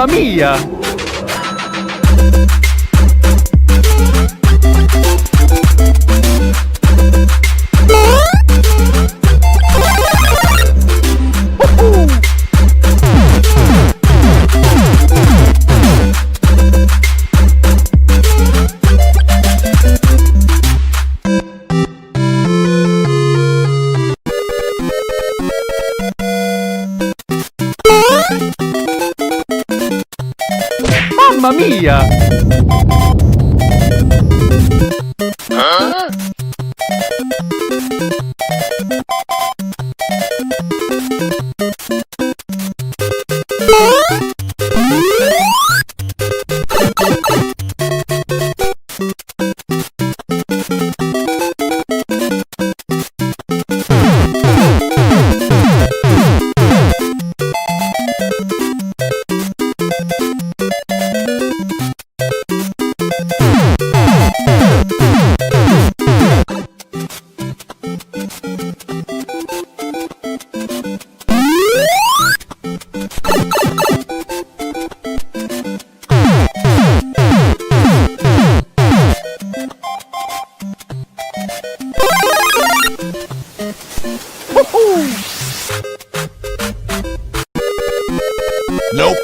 Mamma mia! Mamma mia! Nope.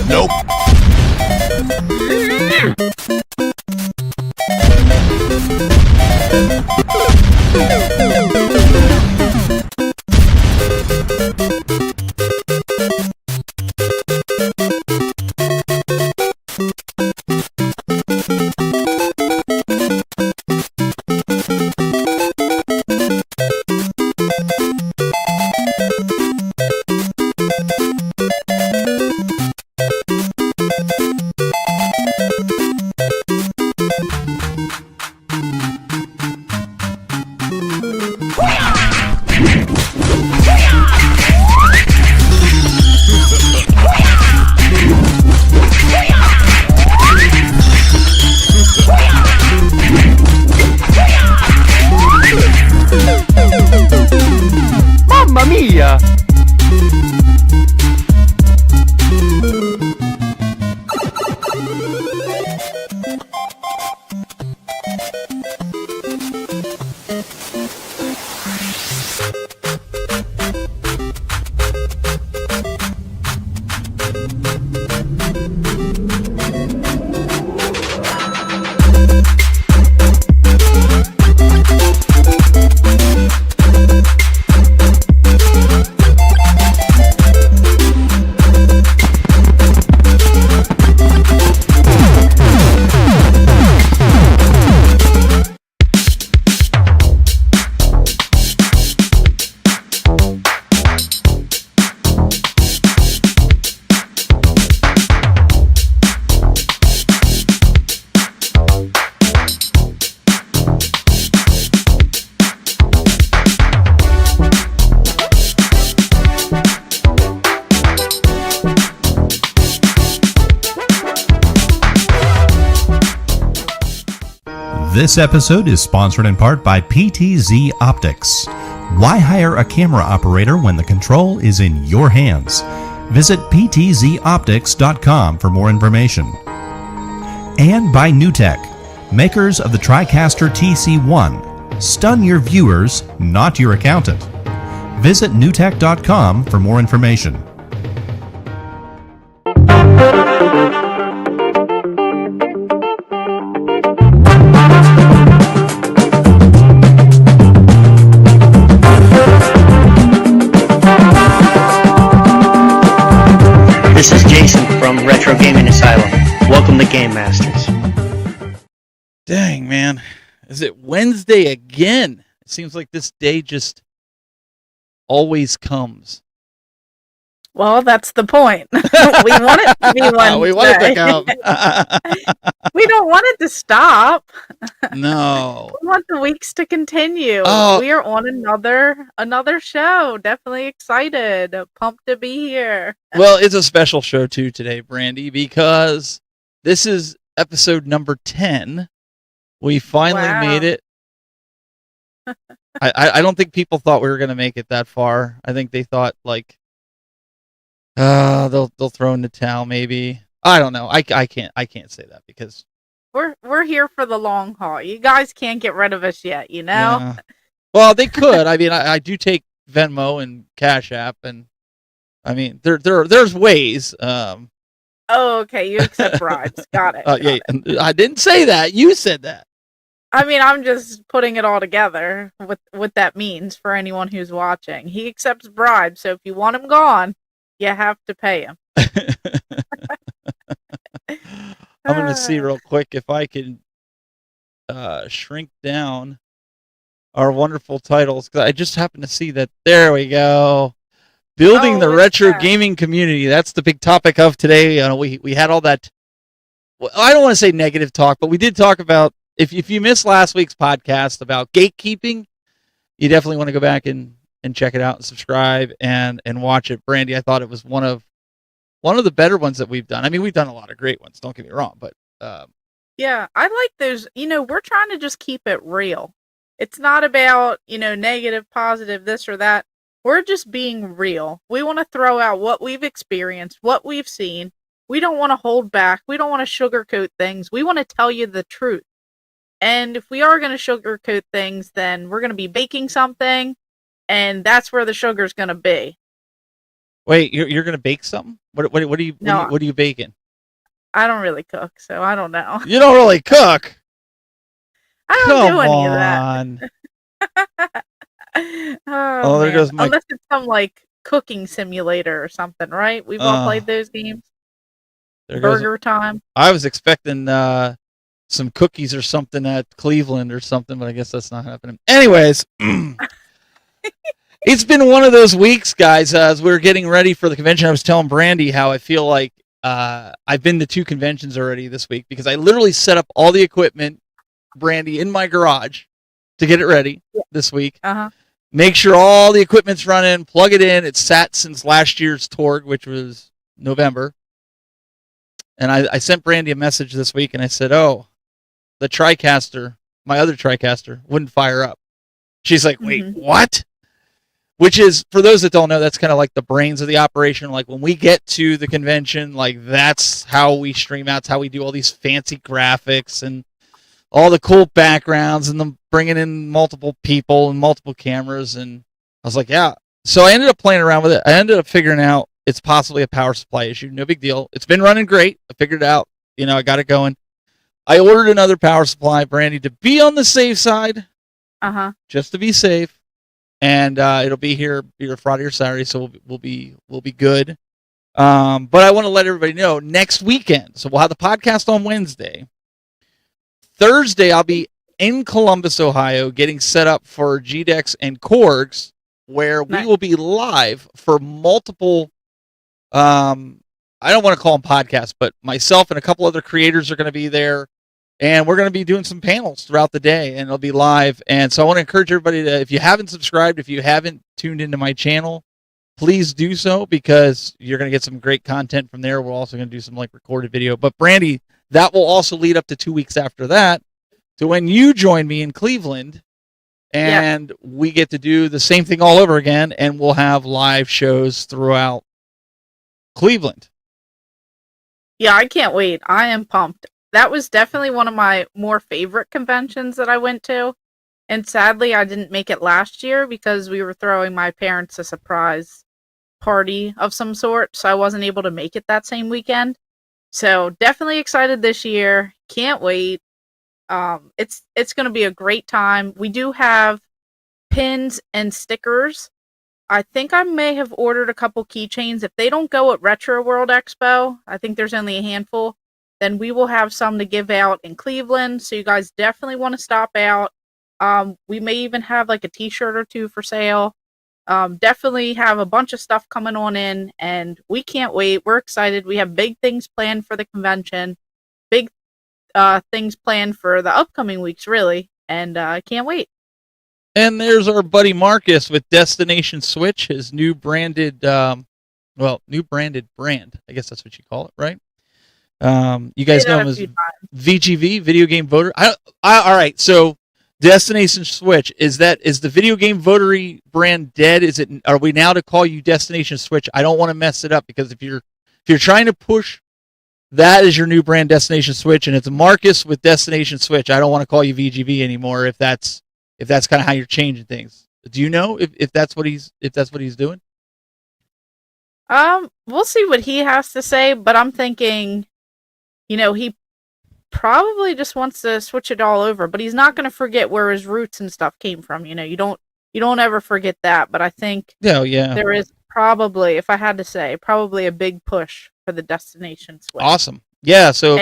Nope. Mamma mia! This episode is sponsored in part by PTZ Optics. Why hire a camera operator when the control is in your hands? Visit ptzoptics.com for more information. And by NewTek, makers of the TriCaster TC1. Stun your viewers, not your accountant. Visit newtek.com for more information. This is Jason from Retro Gaming Asylum. Welcome to Game Masters. Dang, man. Is it Wednesday again? It seems like this day just always comes. Well, that's the point. We want it to be Wednesday. We want it to come. We don't want it to stop. No. We want the weeks to continue. Oh. We are on another show. Definitely excited. Pumped to be here. Well, it's a special show too today, Brandy, because this is episode number 10. We finally Wow. made it I don't think people thought we were going to make it that far. I think they thought like, they'll throw in the towel maybe. I don't know. I can't say that because We're here for the long haul. You guys can't get rid of us yet, you know? yeah. Well, they could. I mean, I do take Venmo and Cash App, and I mean, there's ways. Oh, okay. You accept bribes. Got it. Yeah, Got it. I didn't say that. You said that. I mean, I'm just putting it all together, what that means for anyone who's watching. He accepts bribes, so if you want him gone, you have to pay him. I'm going to see real quick if I can shrink down our wonderful titles, because I just happened to see that. There we go. Building the retro gaming community. That's the big topic of today. We had all that. Well, I don't want to say negative talk, but we did talk about, if you missed last week's podcast about gatekeeping, you definitely want to go back and check it out and subscribe and watch it. Brandy, I thought it was one of the better ones that we've done. I mean, we've done a lot of great ones, don't get me wrong, but yeah, I like those. We're trying to just keep it real. It's not about, negative, positive, this or that. We're just being real. We want to throw out what we've experienced, what we've seen. We don't want to hold back. We don't want to sugarcoat things. We want to tell you the truth. And if we are going to sugarcoat things, then we're going to be baking something, and that's where the sugar's going to be. Wait, you're going to bake something? What are you baking? I don't really cook, so I don't know. You don't really cook? I don't do any of that. Oh, there goes my... Unless it's some like cooking simulator or something, right? We've all played those games. Burger time. I was expecting some cookies or something at Cleveland or something, but I guess that's not happening. Anyways, it's been one of those weeks, guys. As we're getting ready for the convention, I was telling Brandy how I feel like I've been to 2 conventions already this week because I literally set up all the equipment, Brandy, in my garage to get it ready this week. Make sure all the equipment's running, plug it in. It's sat since last year's Torg, which was November. And I sent Brandy a message this week, and I said, oh, the TriCaster, my other TriCaster, wouldn't fire up. She's like, wait, what? Which is, for those that don't know, that's kind of like the brains of the operation. Like when we get to the convention, like that's how we stream out. It's how we do all these fancy graphics and all the cool backgrounds and them bringing in multiple people and multiple cameras. And I was like, yeah. So I ended up playing around with it. I ended up figuring out it's possibly a power supply issue. No big deal. It's been running great. I figured it out. I got it going. I ordered another power supply, Brandy, to be on the safe side. Just to be safe. And it'll be here either Friday or Saturday, so we'll be good. But I want to let everybody know next weekend. So we'll have the podcast on Wednesday. Thursday, I'll be in Columbus, Ohio, getting set up for GDEX and Korgs, where we will be live for multiple. I don't want to call them podcasts, but myself and a couple other creators are going to be there. And we're going to be doing some panels throughout the day, and it'll be live. And so I want to encourage everybody to, if you haven't subscribed, if you haven't tuned into my channel, please do so, because you're going to get some great content from there. We're also going to do some recorded video. But Brandy, that will also lead up to 2 weeks after that to when you join me in Cleveland, and we get to do the same thing all over again, and we'll have live shows throughout Cleveland. Yeah, I can't wait. I am pumped. That was definitely one of my more favorite conventions that I went to. And sadly, I didn't make it last year because we were throwing my parents a surprise party of some sort. So I wasn't able to make it that same weekend. So definitely excited this year. Can't wait. It's going to be a great time. We do have pins and stickers. I think I may have ordered a couple keychains. If they don't go at Retro World Expo, I think there's only a handful, then we will have some to give out in Cleveland. So you guys definitely want to stop out. We may even have a t-shirt or 2 for sale. Definitely have a bunch of stuff coming on in, and we can't wait. We're excited. We have big things planned for the convention, big things planned for the upcoming weeks, really, and I can't wait. And there's our buddy Marcus with Destination Switch, his new branded, brand. I guess that's what you call it, right? You guys know him as VGV, Video Game Voter. All right, so Destination Switch, is the video game votary brand dead? Are we now to call you Destination Switch? I don't want to mess it up, because if you're trying to push that as your new brand, Destination Switch, and it's Marcus with Destination Switch, I don't want to call you VGV anymore if that's kind of how you're changing things. Do you know if that's what he's doing? We'll see what he has to say, but I'm thinking, he probably just wants to switch it all over, but he's not going to forget where his roots and stuff came from. You don't ever forget that. But I think there is probably, if I had to say, probably a big push for the Destination Switch. Awesome. Yeah. So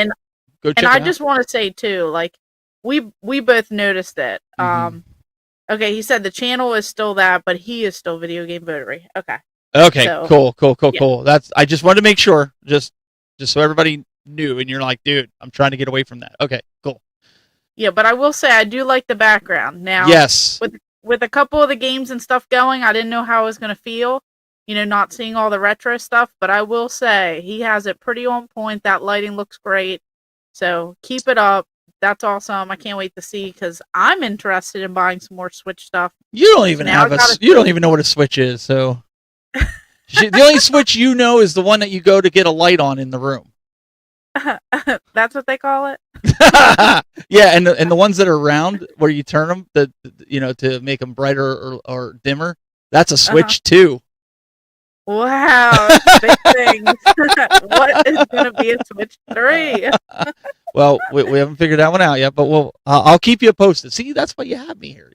go check it out. I just want to say too, like we both noticed it. Okay, he said the channel is still that, but he is still Video Game Votary. Okay. So, cool. I just wanted to make sure, just so everybody knew, and you're like, dude, I'm trying to get away from that. Okay, cool. Yeah, but I will say I do like the background. Now, yes, with a couple of the games and stuff going, I didn't know how I was going to feel, not seeing all the retro stuff, but I will say he has it pretty on point. That lighting looks great. So keep it up. That's awesome. I can't wait to see, because I'm interested in buying some more Switch stuff. You don't even you don't even know what a Switch is, so the only Switch you know is the one that you go to get a light on in the room. That's what they call it. Yeah, and the ones that are round where you turn them, to make them brighter or dimmer. That's a Switch too. Wow, big things. What is going to be a Switch 3? Well, we haven't figured that one out yet, but I'll keep you posted. See, that's why you have me here,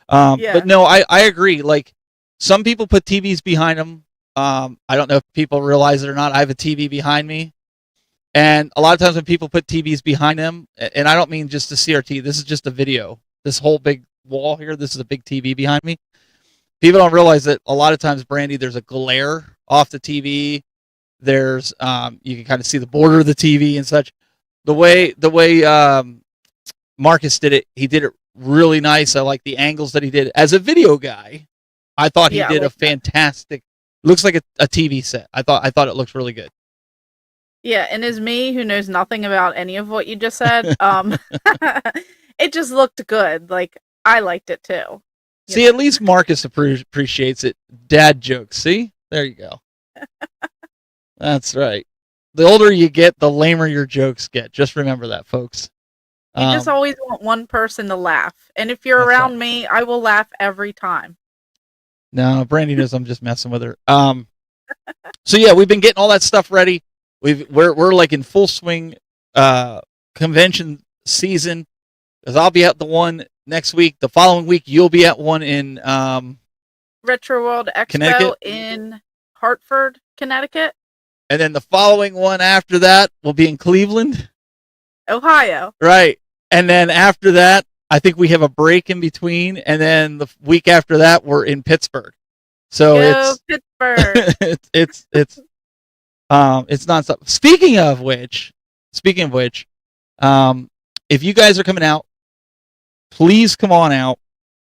But no, I agree. Like, some people put TVs behind them. I don't know if people realize it or not. I have a TV behind me. And a lot of times when people put TVs behind them, and I don't mean just the CRT, this is just a video. This whole big wall here, this is a big TV behind me. People don't realize that a lot of times, Brandy, there's a glare off the TV. There's you can kind of see the border of the TV and such. The way Marcus did it, he did it really nice. I like the angles that he did. As a video guy, I thought he did a fantastic. Looks like a TV set. I thought it looks really good. Yeah, and as me, who knows nothing about any of what you just said, it just looked good. Like, I liked it too. See, at least Marcus appreciates it. Dad jokes. See? There you go. That's right. The older you get, the lamer your jokes get. Just remember that, folks. You just always want one person to laugh. And if you're around me, I will laugh every time. No, Brandy knows I'm just messing with her. So yeah, we've been getting all that stuff ready. We're like in full swing convention season. Because I'll be at the one next week. The following week, you'll be at one in Retro World Expo in Hartford, Connecticut. And then the following one after that will be in Cleveland, Ohio. Right. And then after that, I think we have a break in between. And then the week after that, we're in Pittsburgh. So Go Pittsburgh. it's nonstop. Speaking of which, if you guys are coming out, please come on out.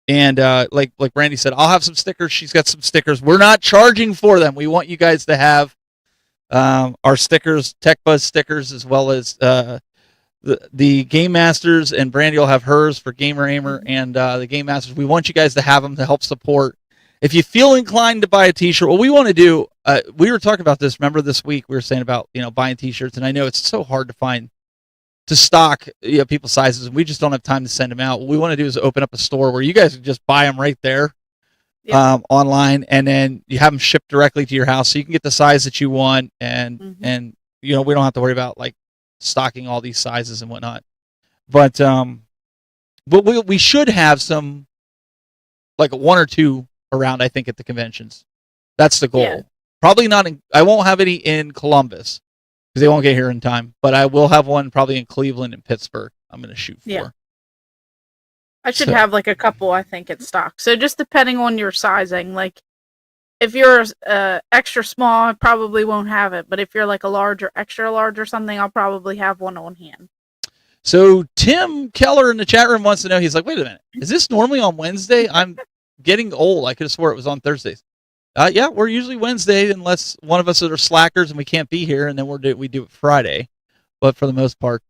And like Brandy said, I'll have some stickers. She's got some stickers. We're not charging for them. We want you guys to have our stickers, Tech Buzz stickers, as well as the Game Masters, and Brandy will have hers for Gamer Aimer and the Game Masters. We want you guys to have them to help support. If you feel inclined to buy a T-shirt, what we want to do, we were talking about this. Remember this week we were saying about buying T-shirts, and I know it's so hard to stock people's sizes, and we just don't have time to send them out. What we want to do is open up a store where you guys can just buy them right there. Online, and then you have them shipped directly to your house, so you can get the size that you want, and we don't have to worry about like stocking all these sizes and whatnot. But we should have some, like one or two around, I think, at the conventions. That's the goal. Yeah. Probably not. I won't have any in Columbus because they won't get here in time. But I will have one probably in Cleveland and Pittsburgh. I'm going to shoot for. Yeah. I should have like a couple, I think, in stock. So just depending on your sizing, like if you're extra small, I probably won't have it. But if you're like a large or extra large or something, I'll probably have one on hand. So Tim Keller in the chat room wants to know, he's like, wait a minute, is this normally on Wednesday? I'm getting old. I could have swore it was on Thursdays. Yeah, we're usually Wednesday unless one of us are slackers and we can't be here, and then we do it Friday. But for the most part,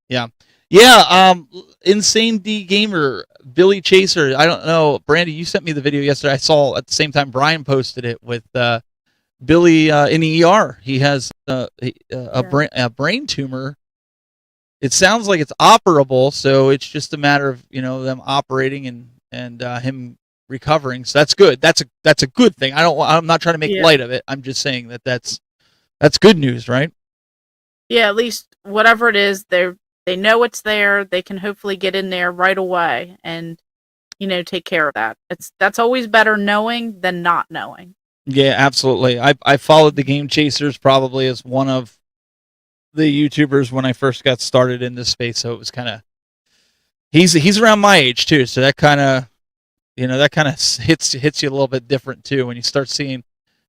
yeah. Yeah, Insane D Gamer, Billy Chaser. I don't know, Brandy. You sent me the video yesterday. I saw at the same time Brian posted it with Billy in the ER. He has a brain tumor. It sounds like it's operable, so it's just a matter of them operating and him recovering. So that's good. That's a good thing. I'm not trying to make light of it. I'm just saying that's good news, right? Yeah, at least whatever it is, they know it's there. They can hopefully get in there right away and take care of that. That's always better knowing than not knowing. Yeah, absolutely. I followed the Game Chasers probably as one of the YouTubers when I first got started in this space, so it was kind of he's around my age too, so that kind of hits you a little bit different too when you start seeing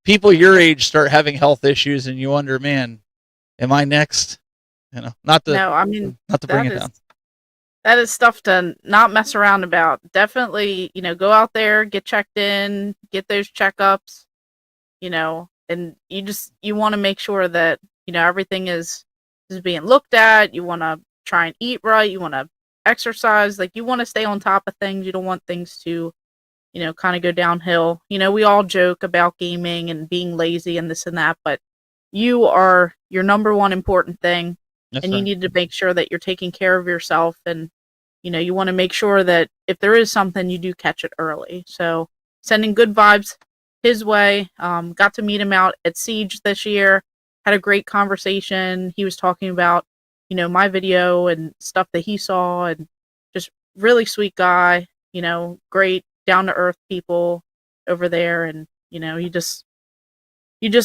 people your age start having health issues and you wonder, man, am I next? Not to bring it down. That is stuff to not mess around about. Definitely, go out there, get checked in, get those checkups, and you want to make sure that, everything is being looked at. You want to try and eat right. You want to exercise. Like, you want to stay on top of things. You don't want things to, kind of go downhill. We all joke about gaming and being lazy and this and that, but you are your number one important thing. That's and right. You need to make sure that you're taking care of yourself, and you want to make sure that if there is something, you do catch it early. So sending good vibes his way. Got to meet him out at Siege this year, had a great conversation. He was talking about my video and stuff that he saw, and just really sweet guy, great down to earth people over there. And you just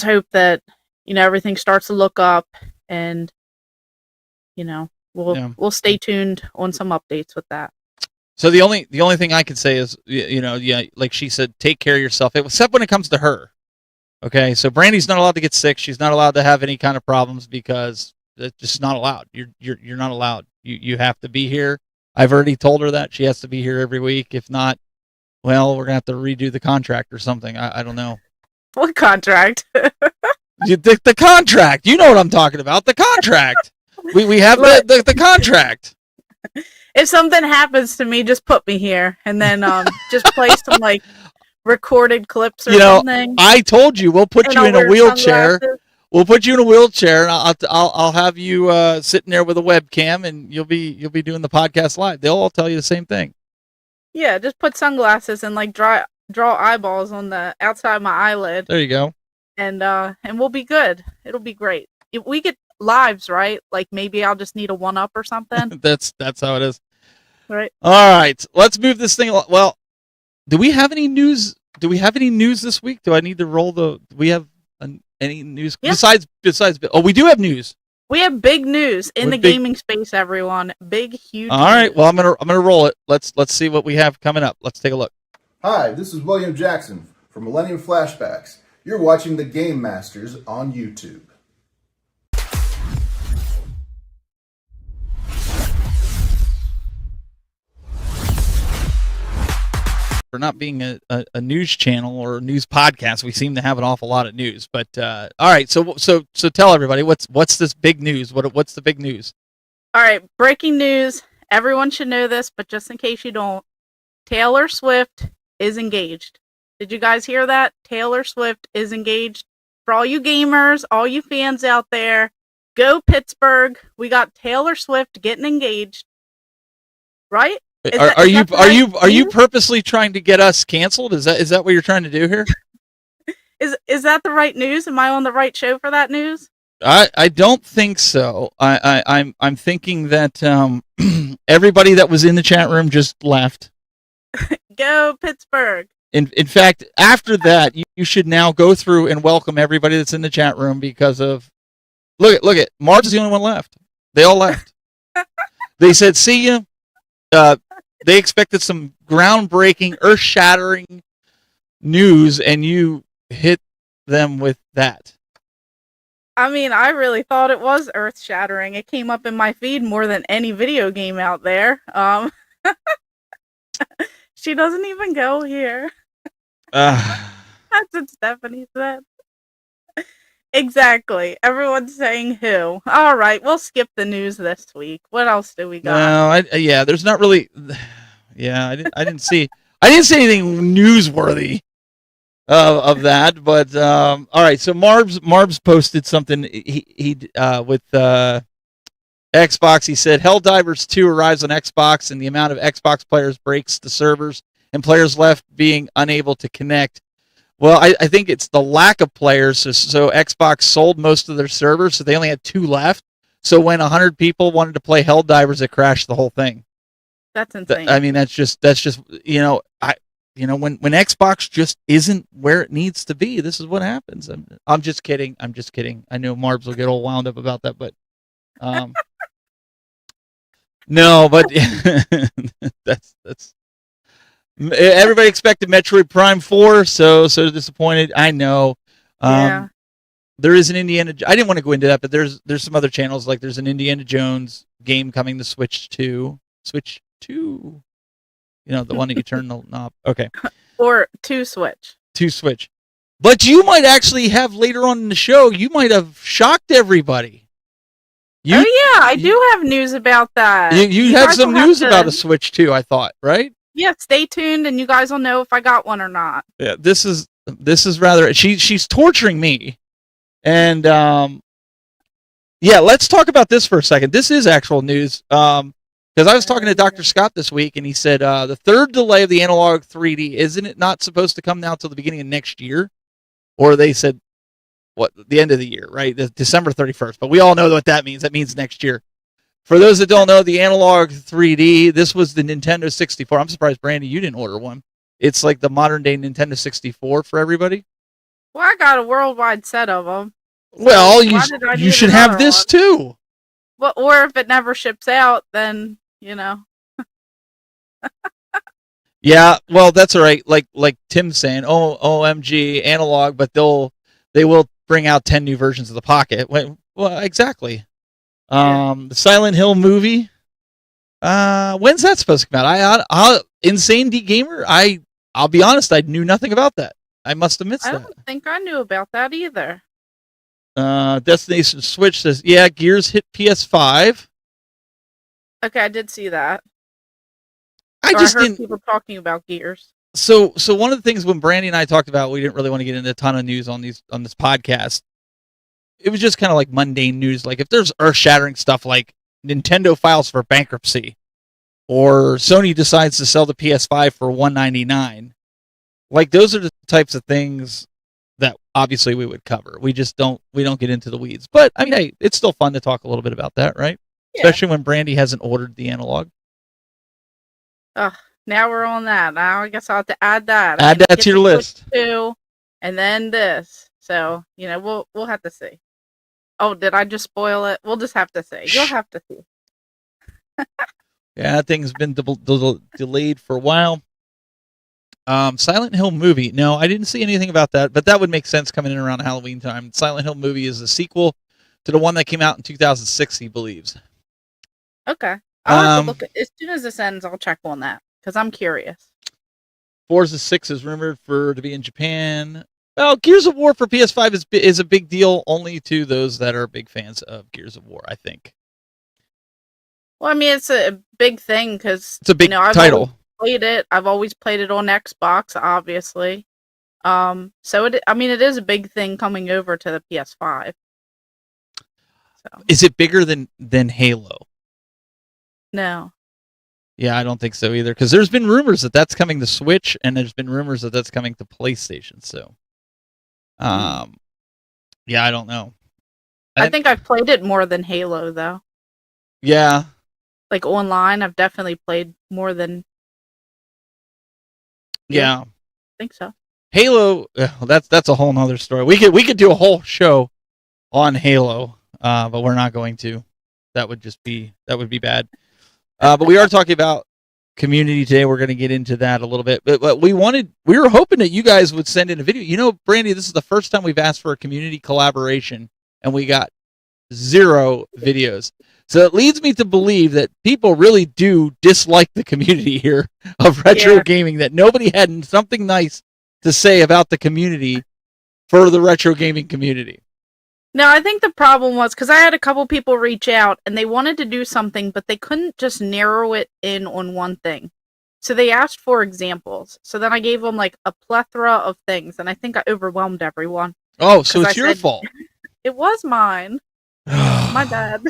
hope that everything starts to look up, and we'll stay tuned on some updates with that. So the only thing I could say is, like she said, take care of yourself. Except when it comes to her. Okay, so Brandy's not allowed to get sick. She's not allowed to have any kind of problems because it's just not allowed. You're not allowed. You have to be here. I've already told her that she has to be here every week. If not, well, we're gonna have to redo the contract or something. I don't know. What contract? The contract. You know what I'm talking about. The contract. We have the contract. If something happens to me, just put me here, and then just play some like recorded clips or something. I told you we'll put you in a wheelchair. Sunglasses. We'll put you in a wheelchair, and I'll have you sitting there with a webcam, and you'll be doing the podcast live. They'll all tell you the same thing. Yeah, just put sunglasses and like draw eyeballs on the outside of my eyelid. There you go. And we'll be good. It'll be great. If we get lives, right? Like maybe I'll just need a 1-up or something. That's how it is. Right. All right, let's move this thing. Well, do we have any news? Do we have any news this week? Do I need to roll the? Do we have any news besides? Oh, we do have news. We have big news in the gaming space, everyone. Big, huge. All right. Well, I'm gonna roll it. Let's see what we have coming up. Let's take a look. Hi, this is William Jackson from Millennium Flashbacks. You're watching the Game Masters on YouTube. For not being a news channel or a news podcast, we seem to have an awful lot of news. But all right, so tell everybody what's this big news? What's the big news? All right, breaking news. Everyone should know this, but just in case you don't, Taylor Swift is engaged. Did you guys hear that? Taylor Swift is engaged. For all you gamers, all you fans out there, go Pittsburgh. We got Taylor Swift getting engaged. Right? Are you purposely trying to get us canceled? Is that what you're trying to do here? Is that the right news? Am I on the right show for that news? I don't think so. I'm thinking that everybody that was in the chat room just left. Go Pittsburgh. In fact, after that, you should now go through and welcome everybody that's in the chat room because of look at Marge is the only one left. They all left. They said, "See you." They expected some groundbreaking, earth-shattering news, and you hit them with that. I mean, I really thought it was earth-shattering. It came up in my feed more than any video game out there. She doesn't even go here. That's what Stephanie said. Exactly. Everyone's saying who. All right, we'll skip the news this week. What else do we got? No, yeah, there's not really. Yeah, I didn't see anything newsworthy of that. But all right, so Marbs posted something. He with Xbox. He said Helldivers 2 arrives on Xbox, and the amount of Xbox players breaks the servers, and players left being unable to connect. Well, I think it's the lack of players. So Xbox sold most of their servers, so they only had 2 left. So when 100 people wanted to play Helldivers, it crashed the whole thing. That's insane. I mean, that's just when Xbox just isn't where it needs to be, this is what happens. I'm just kidding. I know Marbs will get all wound up about that, but no, but that's everybody expected Metroid Prime 4, so disappointed. I know. Yeah. There is an Indiana. I didn't want to go into that, but there's some other channels, like there's an Indiana Jones game coming to Switch 2. You know, the one that you turn the knob. Okay. Or to Switch. But you might actually have later on in the show, you might have shocked everybody. Oh yeah, I do have news about that. You have some news about a Switch 2, I thought, right? Yeah, stay tuned and you guys will know if I got one or not. Yeah, this is rather she's torturing me. And yeah, let's talk about this for a second. This is actual news. Because I was talking to Dr. Scott this week, and he said the third delay of the analog 3D, isn't it not supposed to come now till the beginning of next year? Or they said, the end of the year, right? December 31st. But we all know what that means. That means next year. For those that don't know, the analog 3D, this was the Nintendo 64. I'm surprised, Brandy, you didn't order one. It's like the modern-day Nintendo 64 for everybody. Well, I got a worldwide set of them. Well, you should have this too. Well, or if it never ships out, then... You know. Yeah, well, that's all right. Like Tim's saying, OMG analog, but they will bring out 10 new versions of the Pocket. Well, exactly. The Silent Hill movie. When's that supposed to come out? Insane D Gamer. I'll be honest, I knew nothing about that. I must have missed that. I don't think I knew about that either. Destination Switch says, yeah, Gears hit PS5. Okay, I did see that. I heard people talking about Gears. So one of the things when Brandy and I talked about, we didn't really want to get into a ton of news on this podcast. It was just kind of like mundane news. Like if there's earth-shattering stuff like Nintendo files for bankruptcy, or Sony decides to sell the PS5 for $199, like those are the types of things that obviously we would cover. We don't get into the weeds. But I mean, hey, it's still fun to talk a little bit about that, right? Especially when Brandy hasn't ordered the analog. Now we're on that. Now I guess I'll have to add that. Add that to your list. Too, and then this. So, we'll have to see. Oh, did I just spoil it? We'll just have to see. You'll have to see. Yeah, that thing's been delayed for a while. Silent Hill movie. No, I didn't see anything about that, but that would make sense coming in around Halloween time. Silent Hill movie is a sequel to the one that came out in 2006, he believes. Okay. I'll have to look as soon as this ends, I'll check on that because I'm curious. Forza 6 is rumored to be in Japan. Well, Gears of War for PS5 is a big deal only to those that are big fans of Gears of War, I think. Well, I mean, it's a big thing because it's a big title. I've always played it on Xbox, obviously. So it is a big thing coming over to the PS5. So. Is it bigger than Halo? No. Yeah, I don't think so either. Because there's been rumors that that's coming to Switch, and there's been rumors that that's coming to PlayStation. So, yeah, I don't know. I think I've played it more than Halo, though. Yeah. Like online, I've definitely played more than. Yeah. I think so. Halo. That's a whole nother story. We could do a whole show on Halo, but we're not going to. That would be bad. But we are talking about community today. We're going to get into that a little bit. But we were hoping that you guys would send in a video. Brandy, this is the first time we've asked for a community collaboration, and we got 0 videos. So it leads me to believe that people really do dislike the community here of retro gaming, that nobody had something nice to say about the community for the retro gaming community. No, I think the problem was because I had a couple people reach out and they wanted to do something, but they couldn't just narrow it in on one thing. So they asked for examples. So then I gave them like a plethora of things, and I think I overwhelmed everyone. Oh, so 'Cause it's I your said- fault. It was mine. My bad.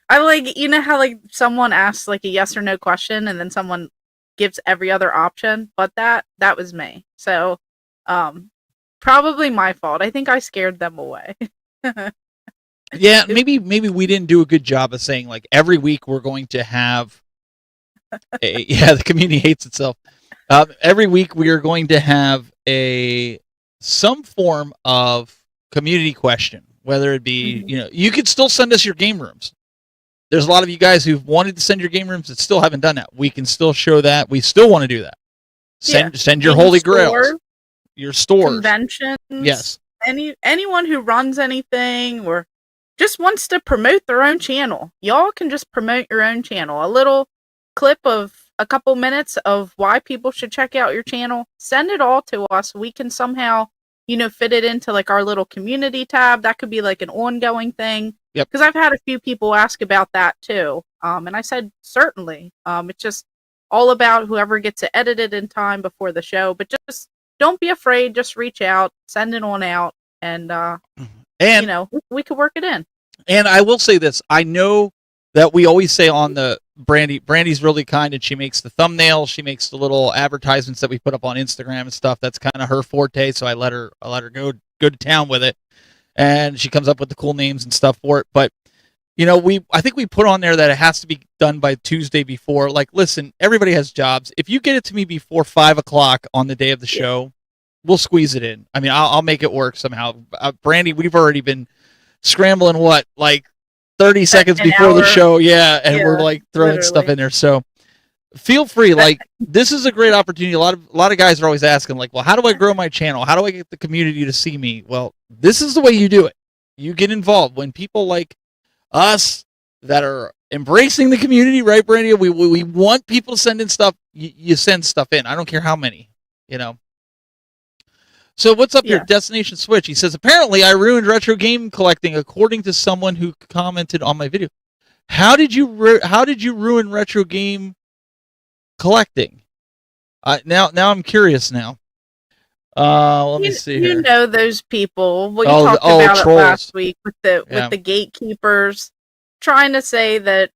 I like, you know how like someone asks like a yes or no question and then someone gives every other option, but that was me. So, probably my fault. I think I scared them away. Yeah, maybe we didn't do a good job of saying like every week we're going to have the community hates itself. Every week we are going to have some form of community question, whether it be, you could still send us your game rooms. There's a lot of you guys who've wanted to send your game rooms that still haven't done that. We can still show that. We still want to do that. Send your holy grails, your stores, conventions. Yes. Anyone who runs anything or just wants to promote their own channel. Y'all can just promote your own channel. A little clip of a couple minutes of why people should check out your channel. Send it all to us. We can somehow, fit it into like our little community tab. That could be like an ongoing thing. Yep. Because I've had a few people ask about that too. And I said, certainly. It's just all about whoever gets it edited in time before the show. But just don't be afraid. Just reach out, send it on out, and we could work it in. And I will say this: I know that we always say on the Brandy's really kind, and she makes the thumbnails, she makes the little advertisements that we put up on Instagram and stuff. That's kind of her forte. So I let her go to town with it, and she comes up with the cool names and stuff for it. But I think we put on there that it has to be done by Tuesday before. Like, listen, everybody has jobs. If you get it to me before 5:00 on the day of the show, we'll squeeze it in. I mean, I'll make it work somehow. Brandy, we've already been scrambling like 30 seconds before the show, and we're like throwing stuff in there. So feel free. Like, this is a great opportunity. A lot of guys are always asking, like, well, how do I grow my channel? How do I get the community to see me? Well, this is the way you do it. You get involved. When people like us that are embracing the community, right, Brandy? We want people to send in stuff. You send stuff in. I don't care how many, So what's up here? Destination Switch. He says, apparently I ruined retro game collecting according to someone who commented on my video. How did you ruin retro game collecting? Now I'm curious now. Let me see here. You know those people. We talked about trolls. it last week with the gatekeepers trying to say that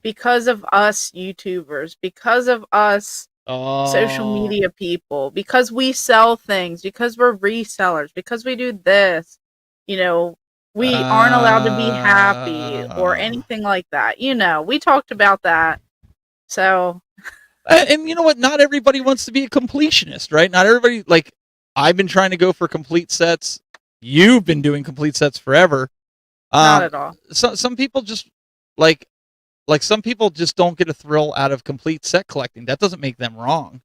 because of us YouTubers, because of us social media people, because we sell things, because we're resellers, because we do this, we aren't allowed to be happy or anything like that. We talked about that. So, and you know what? Not everybody wants to be a completionist, right? Not everybody, like, I've been trying to go for complete sets. You've been doing complete sets forever. Not at all. Some people just like some people just don't get a thrill out of complete set collecting. That doesn't make them wrong.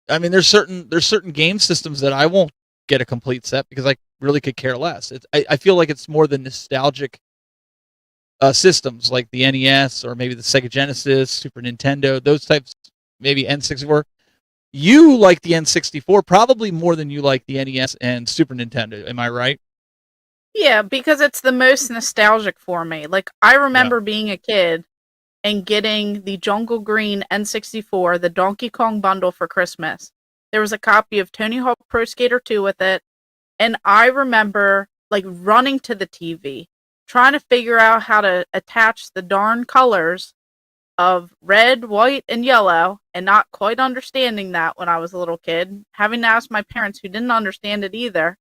I mean, there's certain game systems that I won't get a complete set because I really could care less. I feel like it's more the nostalgic systems like the NES or maybe the Sega Genesis, Super Nintendo, those types, maybe N64. You like the N64 probably more than you like the NES and Super Nintendo. Am I right? Yeah, because it's the most nostalgic for me. Like, I remember being a kid and getting the Jungle Green N64, the Donkey Kong bundle for Christmas. There was a copy of Tony Hawk Pro Skater 2 with it. And I remember, like, running to the TV, trying to figure out how to attach the darn colors of red, white, and yellow, and not quite understanding that when I was a little kid, having to ask my parents who didn't understand it either.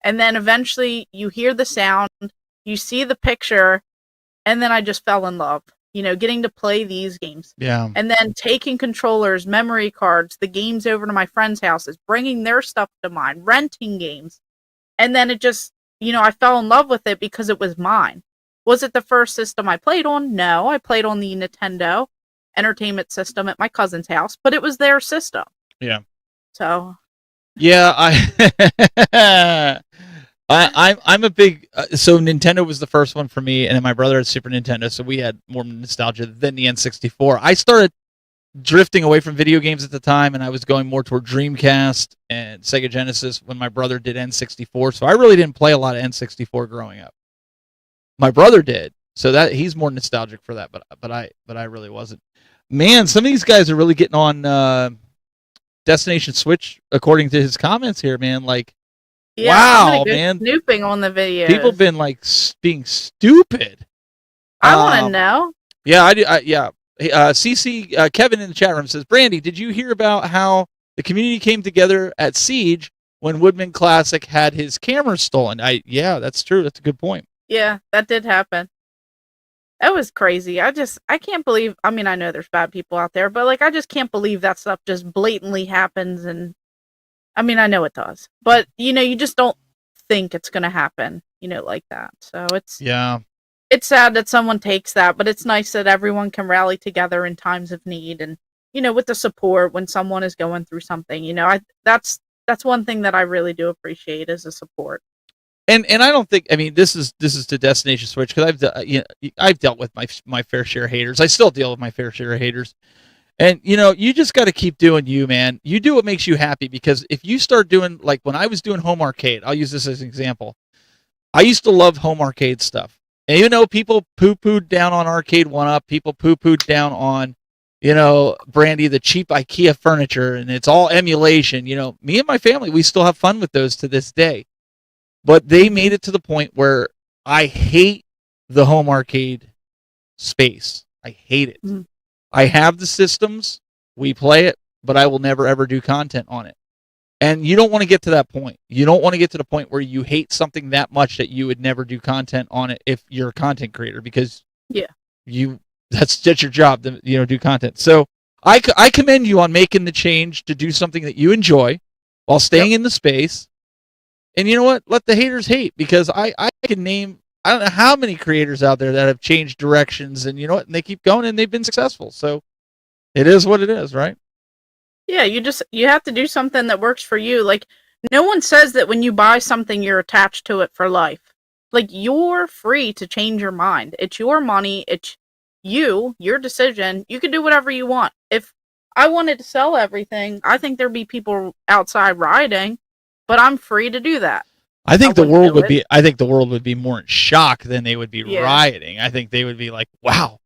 And then eventually you hear the sound, you see the picture, and then I just fell in love, getting to play these games. Yeah. And then taking controllers, memory cards, the games over to my friends' houses, bringing their stuff to mine, renting games. And then it just, I fell in love with it because it was mine. Was it the first system I played on? No, I played on the Nintendo Entertainment System at my cousin's house, but it was their system. Yeah. So. Yeah, I'm a big so Nintendo was the first one for me, and then my brother had Super Nintendo, so we had more nostalgia than the N64. I started drifting away from video games at the time, and I was going more toward Dreamcast and Sega Genesis when my brother did N64. So I really didn't play a lot of N64 growing up. My brother did, so that he's more nostalgic for that, but I really wasn't. Man, some of these guys are really getting on Destination Switch, according to his comments here, man. Like, Yeah, wow, I'm gonna go man, snooping on the videos. people been like being stupid. I want to know. Yeah, I do. Yeah. CC Kevin in the chat room says, Brandy, did you hear about how the community came together at Siege when Woodman Classic had his camera stolen? Yeah, that's true. That's a good point. Yeah, that did happen. That was crazy. I can't believe. I mean, I know there's bad people out there, but like, I just can't believe that stuff just blatantly happens. And I mean, I know it does, but you just don't think it's gonna happen, like that. So it's sad that someone takes that, but it's nice that everyone can rally together in times of need, and with the support when someone is going through something. That's one thing that I really do appreciate is the support. And I don't think, I mean, this is to Destination Switch, because I've dealt with my fair share of haters. I still deal with my fair share of haters. And you just got to keep doing you, man. You do what makes you happy, because if you start doing, like when I was doing home arcade, I'll use this as an example. I used to love home arcade stuff. And people poo-pooed down on Arcade 1-Up, people poo-pooed down on Brandy, the cheap IKEA furniture, and it's all emulation. Me and my family, we still have fun with those to this day. But they made it to the point where I hate the home arcade space. I hate it. Mm. I have the systems, we play it, but I will never ever do content on it. And you don't want to get to that point. You don't want to get to the point where you hate something that much that you would never do content on it if you're a content creator, because that's your job to do content. So I commend you on making the change to do something that you enjoy while staying in the space. And you know what? Let the haters hate, because I can name, I don't know how many creators out there that have changed directions, and and they keep going and they've been successful. So it is what it is, right? Yeah, you have to do something that works for you. Like, no one says that when you buy something you're attached to it for life. Like, you're free to change your mind. It's your money, it's your decision. You can do whatever you want. If I wanted to sell everything, I think there'd be people outside rioting, but I'm free to do that. I think the world would be more in shock than they would be rioting. I think they would be like, "Wow."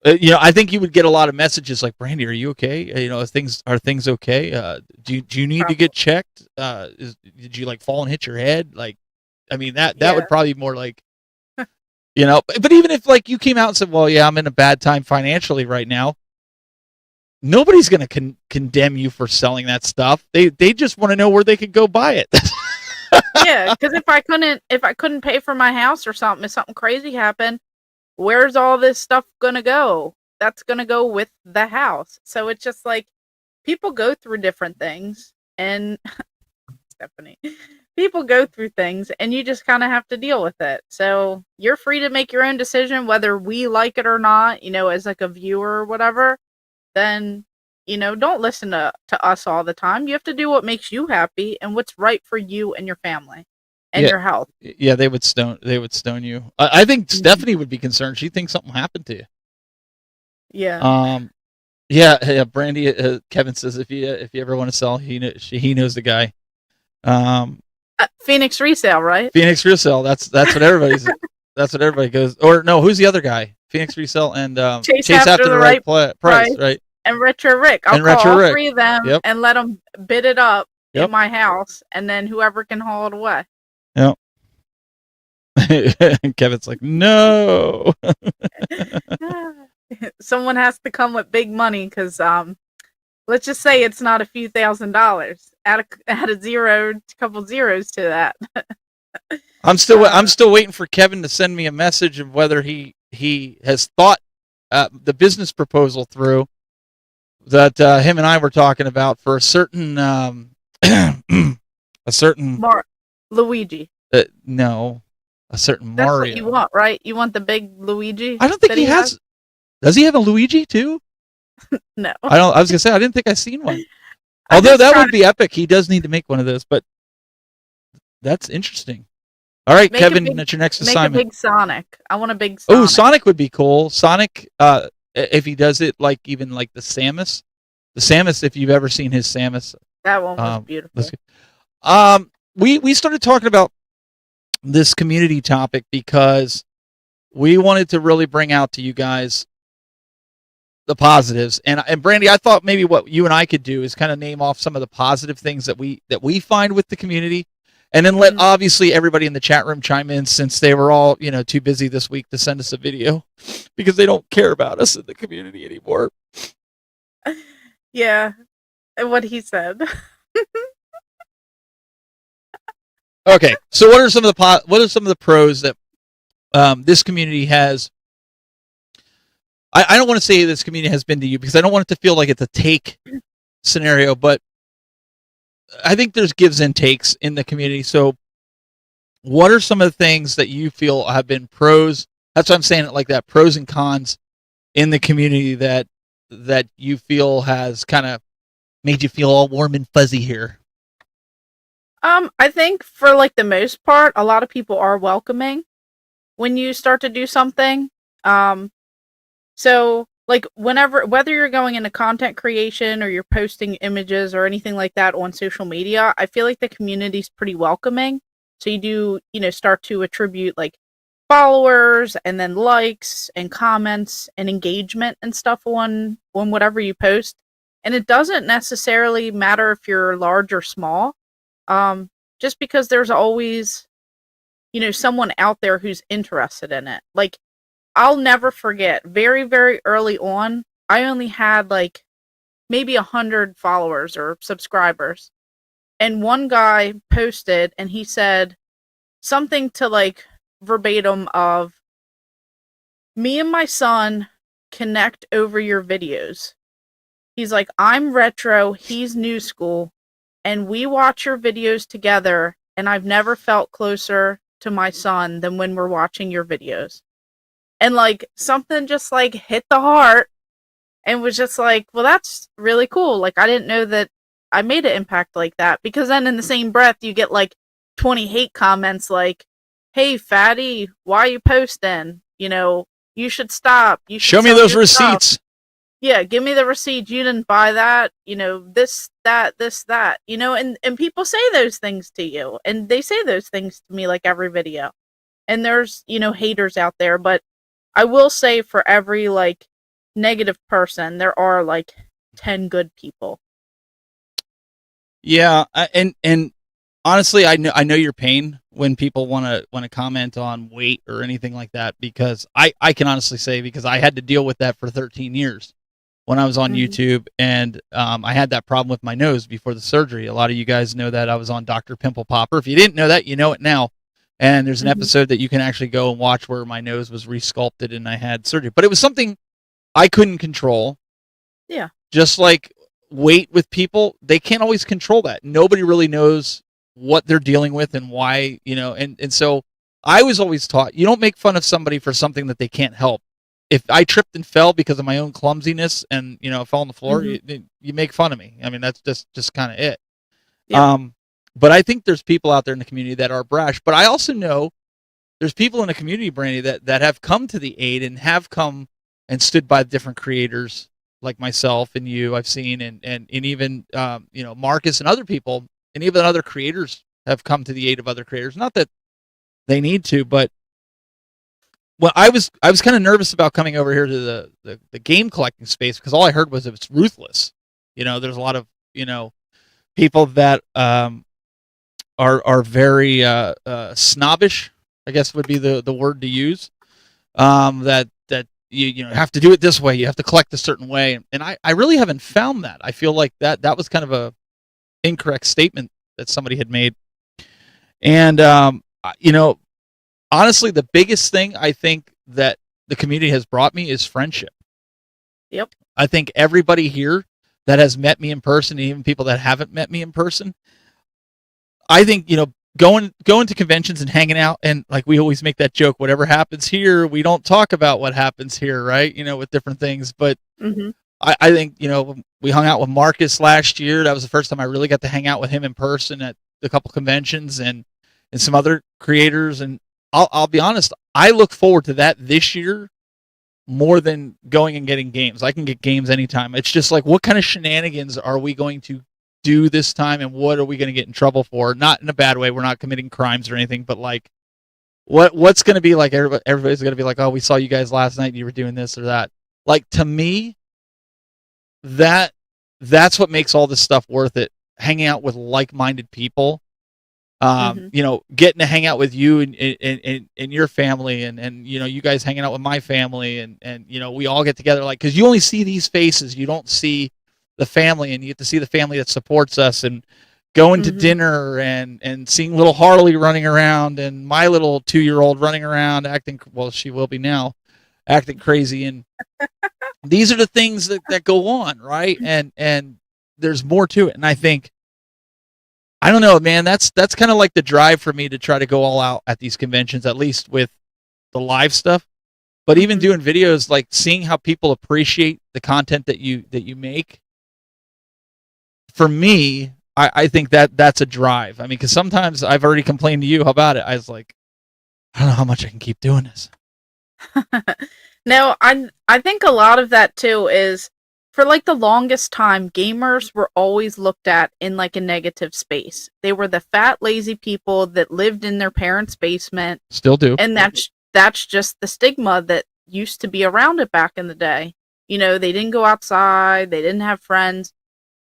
I think you would get a lot of messages like, "Brandy, are you okay? Are things okay? Do you need to get checked? Did you fall and hit your head?" Like, I mean, that would probably be more like, But even if you came out and said, "Well, yeah, I'm in a bad time financially right now," nobody's going to condemn you for selling that stuff. They just want to know where they could go buy it. Yeah, because if I couldn't pay for my house or something, if something crazy happened, where's all this stuff gonna go? That's gonna go with the house. So it's just like, people go through different things, and Stephanie, people go through things, and you just kind of have to deal with it. So you're free to make your own decision whether we like it or not. As like a viewer or whatever. Then don't listen to us all the time. You have to do what makes you happy and what's right for you and your family and your health. Yeah, they would stone you. I think Stephanie would be concerned. She thinks something happened to you. Yeah. Yeah. Brandy. Kevin says if you ever want to sell, he knows the guy. Phoenix Resale, right? Phoenix Resale. That's what everybody's. That's what everybody goes. Or no, who's the other guy? Phoenix Resale and Chase after the right price, right? And Retro Rick. I'll call all three of them and let them bid it up in my house, and then whoever can haul it away. Yep. And Kevin's like, no. Someone has to come with big money, because let's just say it's not a few $1,000s. Add a zero, a couple zeros to that. I'm still waiting for Kevin to send me a message of whether he has thought the business proposal through that him and I were talking about for a certain Luigi. No, a certain That's Mario. What you want, right? You want the big Luigi? I don't think he has. Does he have a Luigi too? No. I was gonna say I didn't think I seen one. Although that would be epic. He does need to make one of those, but that's interesting. All right, Kevin, that's your next assignment. Make a big Sonic. I want a big Sonic. Oh, Sonic would be cool. Sonic, If he does it like even like the Samus, if you've ever seen his Samus, That one was beautiful. We started talking about this community topic because we wanted to really bring out to you guys the positives. And Brandy, I thought maybe what you and I could do is kind of name off some of the positive things that we find with the community, and then let obviously everybody in the chat room chime in, since they were all too busy this week to send us a video because they don't care about us in the community anymore. Yeah, and what he said. Okay, so what are some of the pros that this community has? I don't want to say this community has been to you, because I don't want it to feel like it's a take scenario, but I think there's gives and takes in the community. So what are some of the things that you feel have been pros? That's why I'm saying it like that, pros and cons in the community that you feel has kind of made you feel all warm and fuzzy here. I think for like the most part, a lot of people are welcoming when you start to do something. So like whether you're going into content creation or you're posting images or anything like that on social media, I feel like the community's pretty welcoming. So you do, start to attribute like followers and then likes and comments and engagement and stuff on whatever you post. And it doesn't necessarily matter if you're large or small. Just because there's always, someone out there who's interested in it. Like, I'll never forget, very, very early on, I only had like maybe 100 followers or subscribers. And one guy posted and he said something to like verbatim of, "Me and my son connect over your videos." He's like, "I'm retro, he's new school, and we watch your videos together, and I've never felt closer to my son than when we're watching your videos." And like something just like hit the heart and was just like, well, that's really cool. Like, I didn't know that I made an impact like that, because then in the same breath you get like 20 hate comments like, "Hey fatty, why are you posting? You should stop. You should show me sell those your stuff. receipts. Yeah, give me the receipt. You didn't buy that. This, that, this, that." And people say those things to you, and they say those things to me like every video. And there's, haters out there, but I will say for every like negative person, there are like 10 good people. Yeah, and honestly, I know your pain when people want to comment on weight or anything like that, because I can honestly say, because I had to deal with that for 13 years when I was on YouTube, and I had that problem with my nose before the surgery. A lot of you guys know that I was on Dr. Pimple Popper. If you didn't know that, you know it now. And there's an episode that you can actually go and watch where my nose was resculpted and I had surgery. But it was something I couldn't control. Yeah. Just like weight with people, they can't always control that. Nobody really knows what they're dealing with and why, and so I was always taught, you don't make fun of somebody for something that they can't help. If I tripped and fell because of my own clumsiness and, fell on the floor, you make fun of me. I mean, that's just kind of it. Yeah. But I think there's people out there in the community that are brash. But I also know there's people in the community, Brandy, that have come to the aid and have come and stood by different creators like myself and you, I've seen, and even, Marcus and other people, and even other creators have come to the aid of other creators. Not that they need to, but I was kind of nervous about coming over here to the game collecting space, because all I heard was it's ruthless. There's a lot of, people that are very snobbish, I guess would be the word to use. That you have to do it this way, you have to collect a certain way, and I really haven't found that. I feel like that was kind of a incorrect statement that somebody had made. And honestly, the biggest thing I think that the community has brought me is friendship. Yep. I think everybody here that has met me in person, and even people that haven't met me in person, I think, going to conventions and hanging out, and like we always make that joke, whatever happens here, we don't talk about what happens here, right? With different things. But I think, we hung out with Marcus last year. That was the first time I really got to hang out with him in person at a couple conventions, and some other creators. And I'll be honest, I look forward to that this year more than going and getting games. I can get games anytime. It's just like, what kind of shenanigans are we going to do this time, and what are we going to get in trouble for? Not in a bad way. We're not committing crimes or anything, but like, what's going to be like? Everybody's going to be like, oh, we saw you guys last night and you were doing this or that. Like, to me, that's what makes all this stuff worth it. Hanging out with like-minded people, you know, getting to hang out with you and your family, and you know, you guys hanging out with my family, and you know, we all get together, like, because you only see these faces, you don't see the family, and you get to see the family that supports us, and going to dinner and seeing little Harley running around, and my little 2-year-old running around acting, well, she will be now, acting crazy, and these are the things that go on, right? And there's more to it, and I think, I don't know, man, that's kind of like the drive for me to try to go all out at these conventions, at least with the live stuff. But even doing videos, like seeing how people appreciate the content that you make, for me, I think that's a drive. I mean, because sometimes I've already complained to you about it. I was like, I don't know how much I can keep doing this. No, I think a lot of that too is, for like the longest time, gamers were always looked at in like a negative space. They were the fat, lazy people that lived in their parents' basement. Still do. And that's just the stigma that used to be around it back in the day. You know, they didn't go outside, they didn't have friends.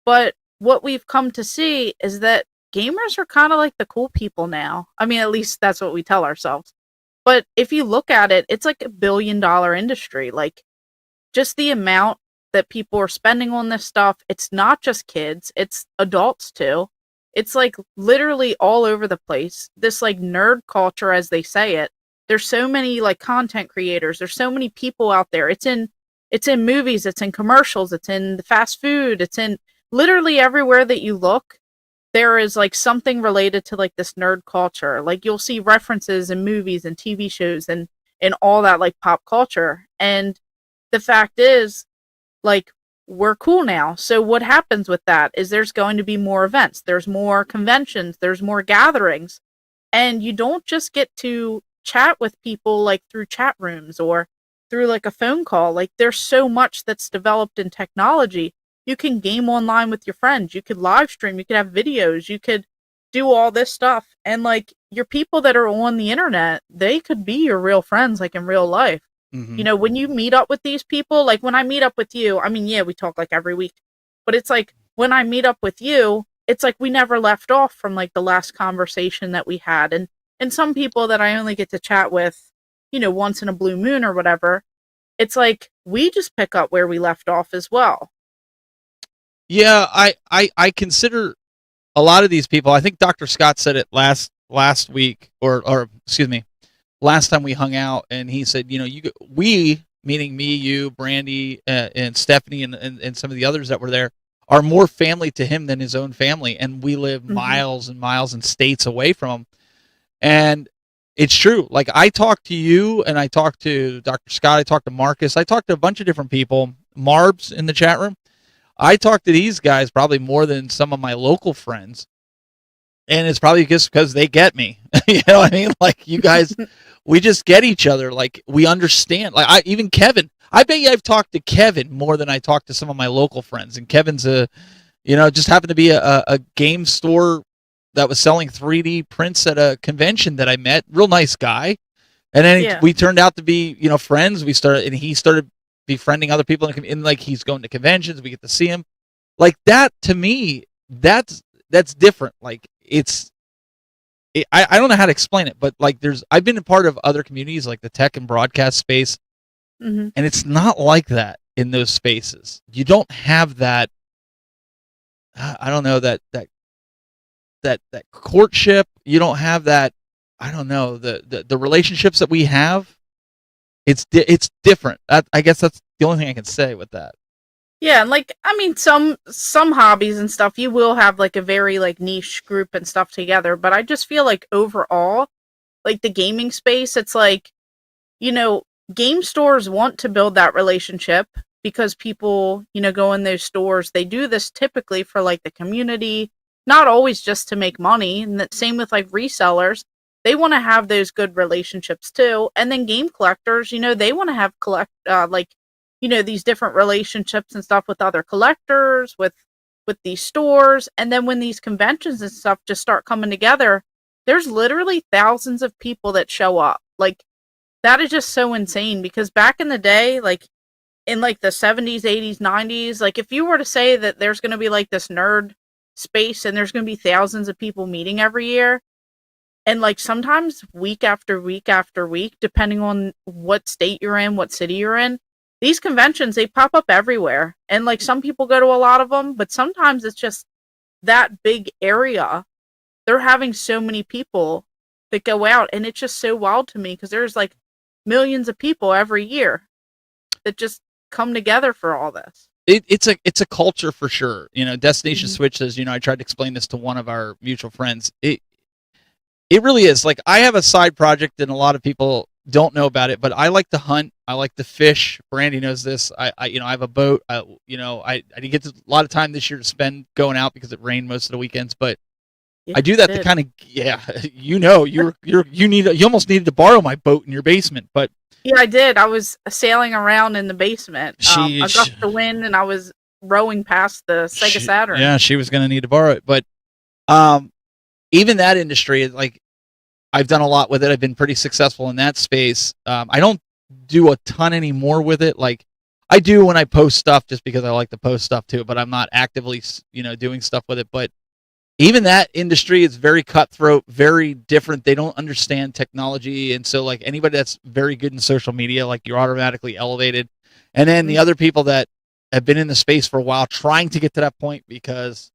But what we've come to see is that gamers are kind of like the cool people now. I mean, at least that's what we tell ourselves. But if you look at it, it's like $1 billion industry. Like, just the amount that people are spending on this stuff, it's not just kids, it's adults too. It's like literally all over the place. This like nerd culture, as they say it. There's so many like content creators, there's so many people out there. It's in movies, it's in commercials, it's in the fast food, it's in literally everywhere that you look. There is like something related to like this nerd culture. Like, you'll see references in movies and TV shows and all that like pop culture. And the fact is, like, we're cool now. So what happens with that is there's going to be more events, there's more conventions, there's more gatherings. And you don't just get to chat with people like through chat rooms or through like a phone call. Like, there's so much that's developed in technology. You can game online with your friends, you could live stream, you could have videos, you could do all this stuff. And like, your people that are on the internet, they could be your real friends, like in real life. You know, when you meet up with these people, like when I meet up with you, I mean, yeah, we talk like every week, but it's like when I meet up with you, it's like we never left off from like the last conversation that we had. And some people that I only get to chat with, you know, once in a blue moon or whatever, it's like we just pick up where we left off as well. Yeah, I consider a lot of these people. I think Dr. Scott said it last week, or excuse me, last time we hung out, and he said, you know, we, meaning me, you, Brandy, and Stephanie, and some of the others that were there, are more family to him than his own family, and we live miles and miles and states away from him. And it's true. Like, I talked to you, and I talked to Dr. Scott, I talked to Marcus, I talked to a bunch of different people, Marbs in the chat room. I talked to these guys probably more than some of my local friends. And it's probably just because they get me. You know what I mean? Like, you guys, we just get each other. Like, we understand. Like, even Kevin. I bet you I've talked to Kevin more than I talked to some of my local friends. And Kevin's just happened to be a game store that was selling 3D prints at a convention that I met. Real nice guy. And then we turned out to be, you know, friends. He started befriending other people, and like, he's going to conventions. We get to see him. Like, that, to me, that's different. Like, I don't know how to explain it, but like, I've been a part of other communities like the tech and broadcast space, and it's not like that in those spaces. You don't have that. I don't know, that courtship. You don't have that. I don't know, the relationships that we have. It's different. I guess that's the only thing I can say with that. Yeah, and like, I mean, some hobbies and stuff, you will have like a very like niche group and stuff together, but I just feel like overall, like the gaming space, it's like, you know, game stores want to build that relationship because people, you know, go in those stores. They do this typically for like the community, not always just to make money. And the same with like resellers. they want to have those good relationships too. And then game collectors, they want to have these different relationships and stuff with other collectors, with these stores. And then when these conventions and stuff just start coming together, there's literally thousands of people that show up. Like, that is just so insane, because back in the day, like in like the 70s, 80s, 90s, like if you were to say that there's going to be like this nerd space and there's going to be thousands of people meeting every year, and like sometimes week after week after week, depending on what state you're in, what city you're in, these conventions, they pop up everywhere. And like some people go to a lot of them, but sometimes it's just that big area. They're having so many people that go out, and it's just so wild to me, because there's like millions of people every year that just come together for all this. It's a culture for sure. Destination Mhm. Switch says, I tried to explain this to one of our mutual friends. It really is. Like, I have a side project, and a lot of people don't know about it, but I like to hunt. I like to fish. Brandy knows this. I have a boat. I didn't get a lot of time this year to spend going out because it rained most of the weekends, but Yeah, I do that it to did. kind of, you almost needed to borrow my boat in your basement, but Yeah, I did. I was sailing around in the basement. She- A gust of wind, and I was rowing past the Sega Saturn. Yeah, she was going to need to borrow it, but even that industry, like, I've done a lot with it. I've been pretty successful in that space. I don't do a ton anymore with it. Like, I do when I post stuff, just because I like to post stuff too, but I'm not actively, doing stuff with it. But even that industry is very cutthroat, very different. They don't understand technology. And so, like, anybody that's very good in social media, like, you're automatically elevated. And then the other people that have been in the space for a while, trying to get to that point because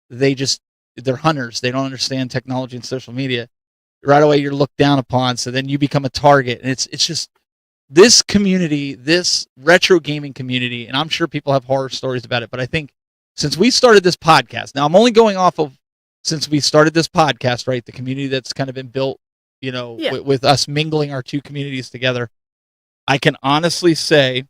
they're hunters. They don't understand technology and social media. Right away, you're looked down upon. So then you become a target. And it's just this community, this retro gaming community. And I'm sure people have horror stories about it, but I think since we started this podcast, now I'm only going off of since we started this podcast, right? The community that's kind of been built, Yeah. with us mingling our two communities together. I can honestly say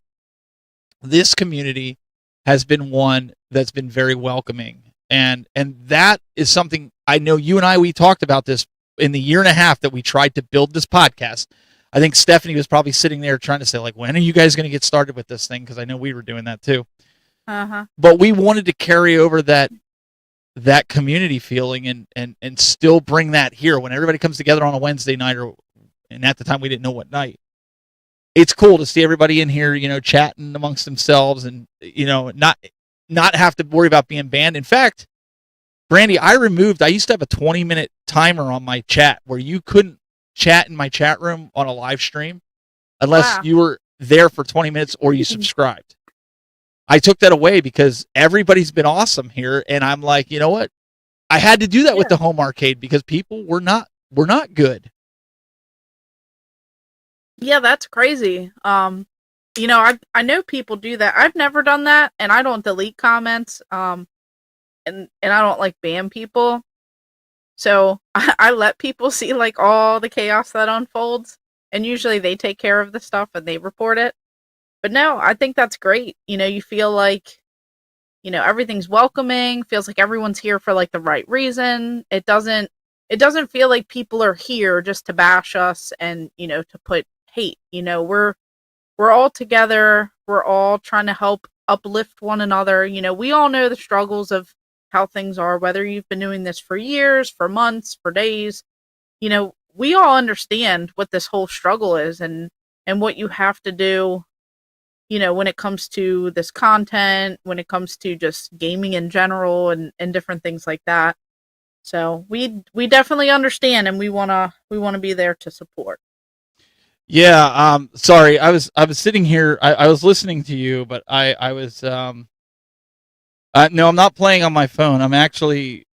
this community has been one that's been very welcoming. And that is something I know you and we talked about this in the year and a half that we tried to build this podcast. I think Stephanie was probably sitting there trying to say, like, when are you guys going to get started with this thing? Because I know we were doing that too. Uh-huh. But we wanted to carry over that community feeling and still bring that here when everybody comes together on a Wednesday night, and at the time we didn't know what night. It's cool to see everybody in here, chatting amongst themselves, and not have to worry about being banned. In fact, Brandy, I used to have a 20-minute timer on my chat where you couldn't chat in my chat room on a live stream unless you were there for 20 minutes or you subscribed. I took that away because everybody's been awesome here, and I'm like, you know what? I had to do that with the home arcade because people were not good. Yeah, that's crazy. I know people do that. I've never done that, and I don't delete comments. And I don't like ban people. So I let people see like all the chaos that unfolds, and usually they take care of the stuff and they report it. But no, I think that's great. You feel like, everything's welcoming, feels like everyone's here for like the right reason. It doesn't feel like people are here just to bash us and, to put hate. We're all together. We're all trying to help uplift one another. We all know the struggles of how things are, whether you've been doing this for years, for months, for days. We all understand what this whole struggle is and what you have to do, when it comes to this content, when it comes to just gaming in general and different things like that. So we definitely understand, and we wanna be there to support. Yeah. Sorry, I was sitting here. I was listening to you, but I was no, I'm not playing on my phone. I'm actually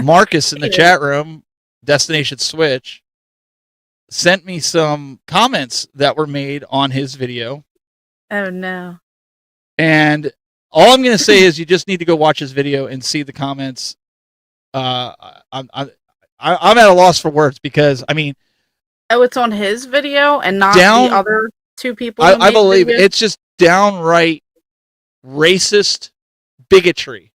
Marcus in the chat room. Destination Switch sent me some comments that were made on his video. Oh no. And all I'm going to say is you just need to go watch his video and see the comments. I'm at a loss for words because, I mean... Oh, it's on his video and not the other two people who I made believe videos? it's just downright racist bigotry.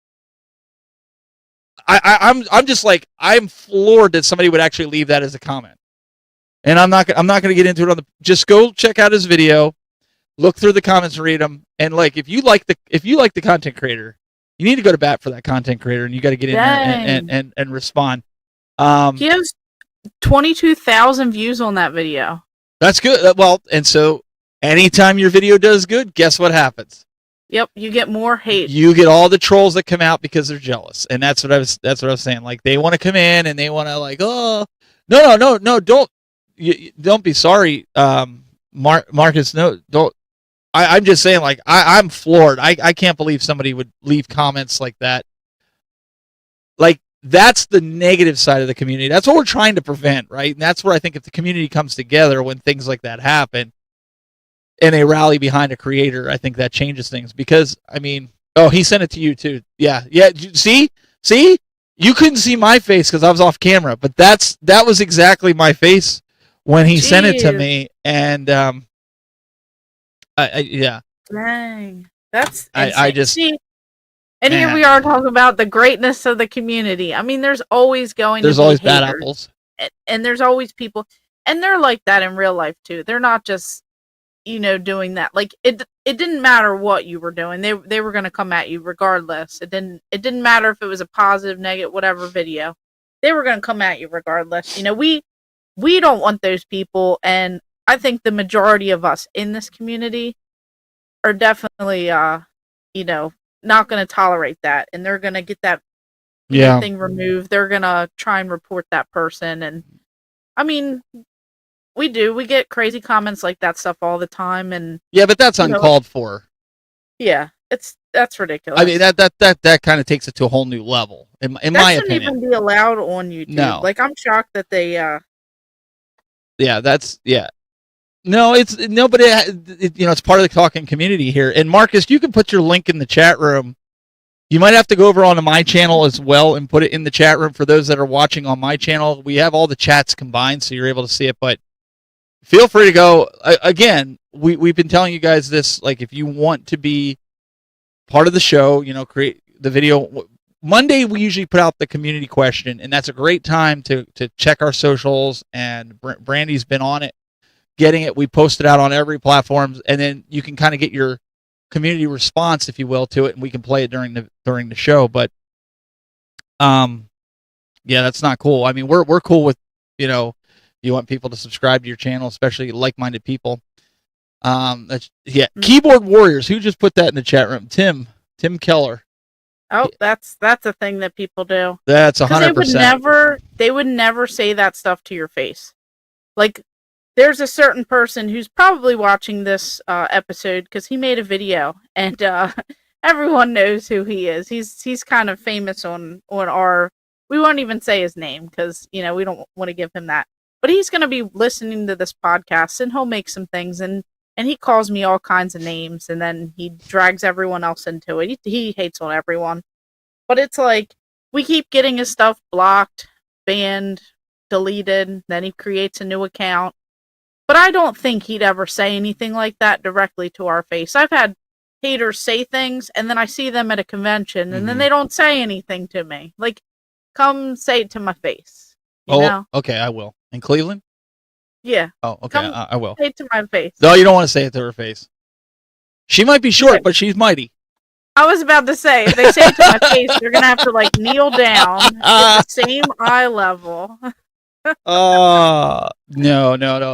I'm just like, I'm floored that somebody would actually leave that as a comment. And I'm not going to get into it just go check out his video, look through the comments and read them. And like, if you like the content creator, you need to go to bat for that content creator, and you got to get in there and respond. He has 22,000 views on that video. That's good. Well, and so anytime your video does good, guess what happens? Yep, you get more hate. You get all the trolls that come out because they're jealous, and that's what I was saying. Like, they want to come in and they want to like, oh, no, don't be sorry, Marcus. No, don't. I'm just saying, like, I'm floored. I can't believe somebody would leave comments like that. Like, that's the negative side of the community. That's what we're trying to prevent, right? And that's where I think if the community comes together when things like that happen and they rally behind a creator, I think that changes things. Because, I mean, oh, he sent it to you too. Yeah. See? You couldn't see my face because I was off camera, but that was exactly my face when he sent it to me. And, yeah. Dang. That's I just... See, and here we are talking about the greatness of the community. I mean, there's always always bad apples. And there's always people, and they're like that in real life too. They're not just, doing that. Like, it didn't matter what you were doing. They were going to come at you regardless. It didn't matter if it was a positive, negative, whatever video. They were going to come at you regardless. We don't want those people, and I think the majority of us in this community are definitely not going to tolerate that, and they're going to get that thing removed. They're going to try and report that person. And I mean, we get crazy comments like that stuff all the time. And yeah, but that's uncalled for. Yeah, that's ridiculous. I mean, that kind of takes it to a whole new level in my opinion. That shouldn't even be allowed on YouTube. No. Like, I'm shocked that they No, but it's part of the talking community here. And Marcus, you can put your link in the chat room. You might have to go over onto my channel as well and put it in the chat room for those that are watching on my channel. We have all the chats combined, so you're able to see it. But feel free to go. Again, we've been telling you guys this. Like, if you want to be part of the show, create the video. Monday, we usually put out the community question, and that's a great time to check our socials. And Brandy's been on it, getting it. We post it out on every platform, and then you can kind of get your community response, if you will, to it, and we can play it during the show. But yeah, that's not cool. I mean, we're cool with, you want people to subscribe to your channel, especially like-minded people. Keyboard Warriors, who just put that in the chat room? Tim Keller. Oh, that's a thing that people do. That's 100%. They would never say that stuff to your face. Like, there's a certain person who's probably watching this episode because he made a video, and everyone knows who he is. He's kind of famous on our. We won't even say his name because we don't want to give him that. But he's going to be listening to this podcast, and he'll make some things, and he calls me all kinds of names, and then he drags everyone else into it. He hates on everyone, but it's like we keep getting his stuff blocked, banned, deleted. Then he creates a new account. But I don't think he'd ever say anything like that directly to our face. I've had haters say things, and then I see them at a convention, and then they don't say anything to me. Like, come say it to my face. You know? Okay, I will. In Cleveland? Yeah. Oh, okay, I will. Say it to my face. No, you don't want to say it to her face. She might be short, but she's mighty. I was about to say, if they say it to my face, they're going to have to, like, kneel down at the same eye level. No.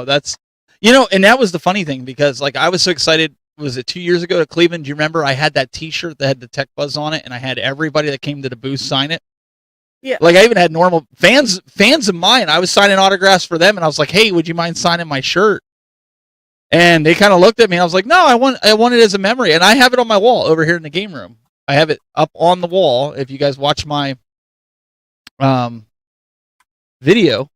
That's... and that was the funny thing, because, like, I was so excited. Was it 2 years ago to Cleveland? Do you remember I had that T-shirt that had the Tech Buzz on it, and I had everybody that came to the booth sign it? Yeah. Like, I even had normal fans of mine. I was signing autographs for them, and I was like, hey, would you mind signing my shirt? And they kind of looked at me, and I was like, no, I want it as a memory. And I have it on my wall over here in the game room. I have it up on the wall. If you guys watch my video,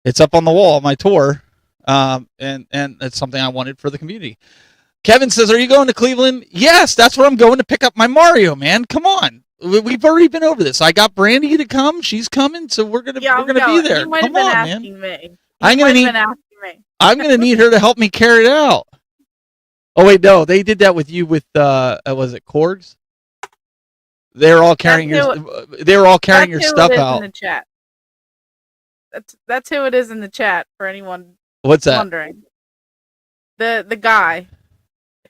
it's up on the wall, my tour. And it's something I wanted for the community. Kevin says, are you going to Cleveland? Yes, that's where I'm going to pick up my Mario, man. Come on. We've already been over this. I got Brandy to come. She's coming, so we're gonna be there. Come on, man. I'm gonna need her to help me carry it out. Oh wait, no, they did that with you with was it Korgs? They're all carrying they're all carrying your stuff out. In the chat. That's who it is in the chat for anyone What's that? wondering. The guy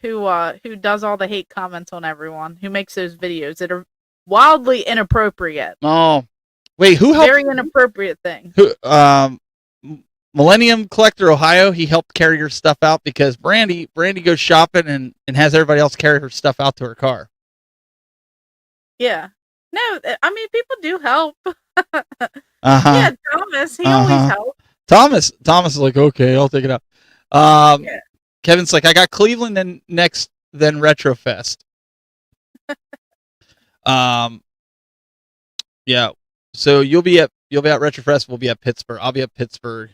who does all the hate comments on everyone, who makes those videos that are wildly inappropriate. Oh, wait, who helped? Very inappropriate thing. Who? Millennium Collector Ohio. He helped carry her stuff out because Brandy goes shopping and has everybody else carry her stuff out to her car. Yeah. No, I mean people do help. Uh-huh. Yeah, Thomas, he always helps. Thomas is like, okay, I'll take it out. Yeah. Kevin's like, I got Cleveland then Retrofest. Yeah. So you'll be at Retrofest. We'll be at Pittsburgh. I'll be at Pittsburgh.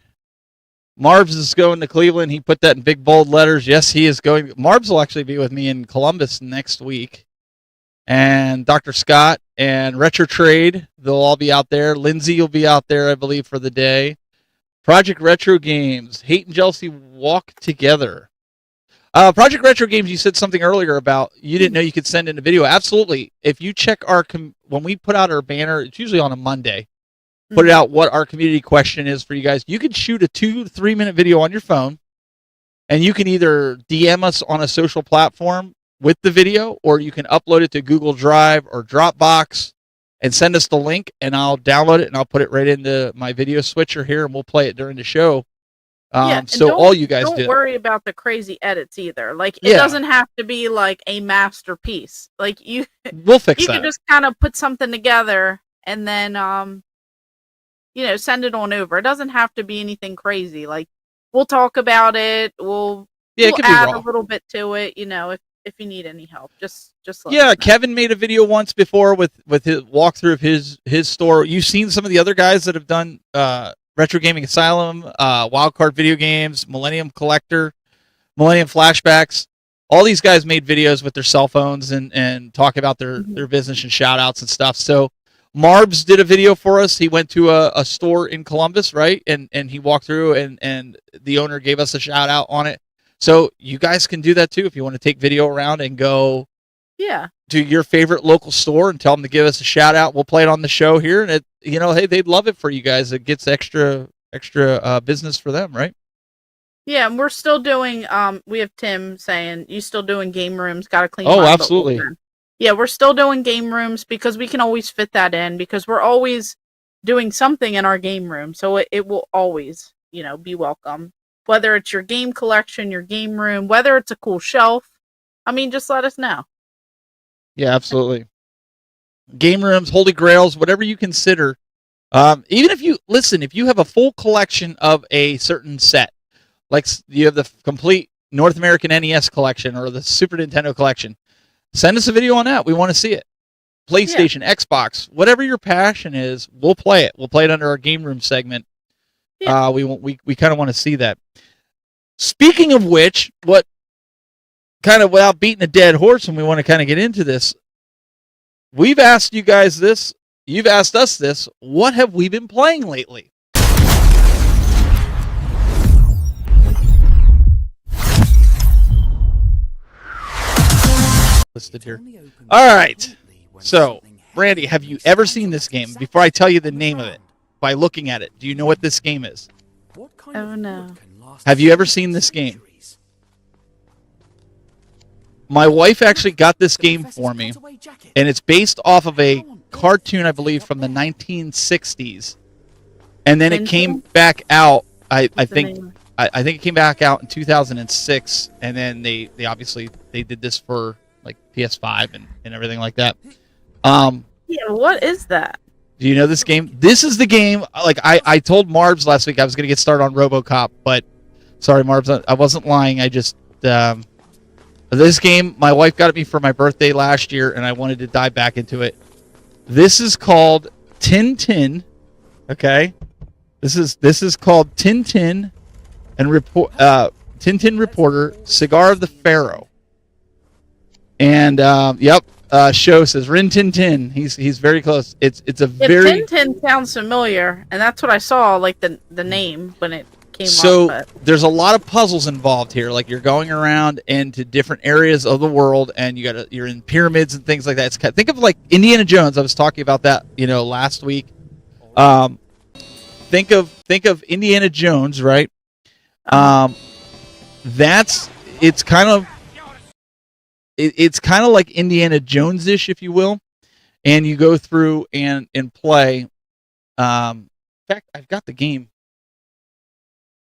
Marbs is going to Cleveland. He put that in big bold letters. Yes, he is going. Marbs will actually be with me in Columbus next week. And Dr. Scott and Retro Trade, they'll all be out there. Lindsay will be out there, I believe, for the day. Project Retro Games, Hate and Jealousy walk together. Project Retro Games, you said something earlier about you didn't know you could send in a video. Absolutely. If you check when we put out our banner, it's usually on a Monday, put it out what our community question is for you guys. You can shoot a 2 to 3 minute video on your phone, and you can either DM us on a social platform with the video, or you can upload it to Google Drive or Dropbox and send us the link, and I'll download it and I'll put it right into my video switcher here, and we'll play it during the show. So all you guys don't do. worry about the crazy edits either. Like it doesn't have to be like a masterpiece. Like we'll fix you that. can just kind of put something together and then send it on over. It doesn't have to be anything crazy. Like we'll talk about it. We'll add a little bit to it. If you need any help, just let us know. Kevin made a video once before with his walkthrough of his store. You've seen some of the other guys that have done Retro Gaming Asylum, Wildcard Video Games, Millennium Collector, Millennium Flashbacks. All these guys made videos with their cell phones and talk about their business and shout outs and stuff. So Marbs did a video for us. He went to a store in Columbus, right? And he walked through and the owner gave us a shout out on it. So you guys can do that too if you want to take video around and go to your favorite local store and tell them to give us a shout out. We'll play it on the show here, and hey, they'd love it for you guys. It gets extra business for them, right? Yeah, and we're still doing. We have Tim saying you still doing game rooms. Got to clean. Oh, absolutely. Yeah, we're still doing game rooms because we can always fit that in because we're always doing something in our game room, so it will always be welcome. Whether it's your game collection, your game room, whether it's a cool shelf. I mean, just let us know. Yeah, absolutely. Game rooms, holy grails, whatever you consider. Even if you have a full collection of a certain set, like you have the complete North American NES collection or the Super Nintendo collection, send us a video on that. We want to see it. PlayStation, Xbox, whatever your passion is, we'll play it. We'll play it under our game room segment. Yeah. We kind of want to see that. Speaking of which, what kind of without beating a dead horse, and we want to kind of get into this, we've asked you guys this. You've asked us this. What have we been playing lately? Listed here. All right. So, Brandy, have you ever seen this game? Before I tell you the name of it, by looking at it, do you know what this game is? Oh no. Have you ever seen this game? My wife actually got this game for me, and it's based off of a cartoon, I believe, from the 1960s. And then it came back out, I think it came back out in 2006, and then they obviously did this for like PS5 and everything like that. What is that? Do you know this game? This is the game, like I told Marbs last week I was going to get started on RoboCop, but sorry, Marbs, I wasn't lying. I just, this game, my wife got it me for my birthday last year, and I wanted to dive back into it. This is called Tintin, okay? This is called Tintin and Tintin Reporter, Cigar of the Pharaoh. And, show says Rin Tin Tin. He's very close. It's a very Tintin sounds familiar, and that's what I saw, like the name when it came So up. But there's a lot of puzzles involved here. Like you're going around into different areas of the world, and you're in pyramids and things like that. Think of like Indiana Jones. I was talking about that, last week. Think of Indiana Jones, right? It's kind of like Indiana Jones-ish, if you will, and you go through and play. In fact, I've got the game.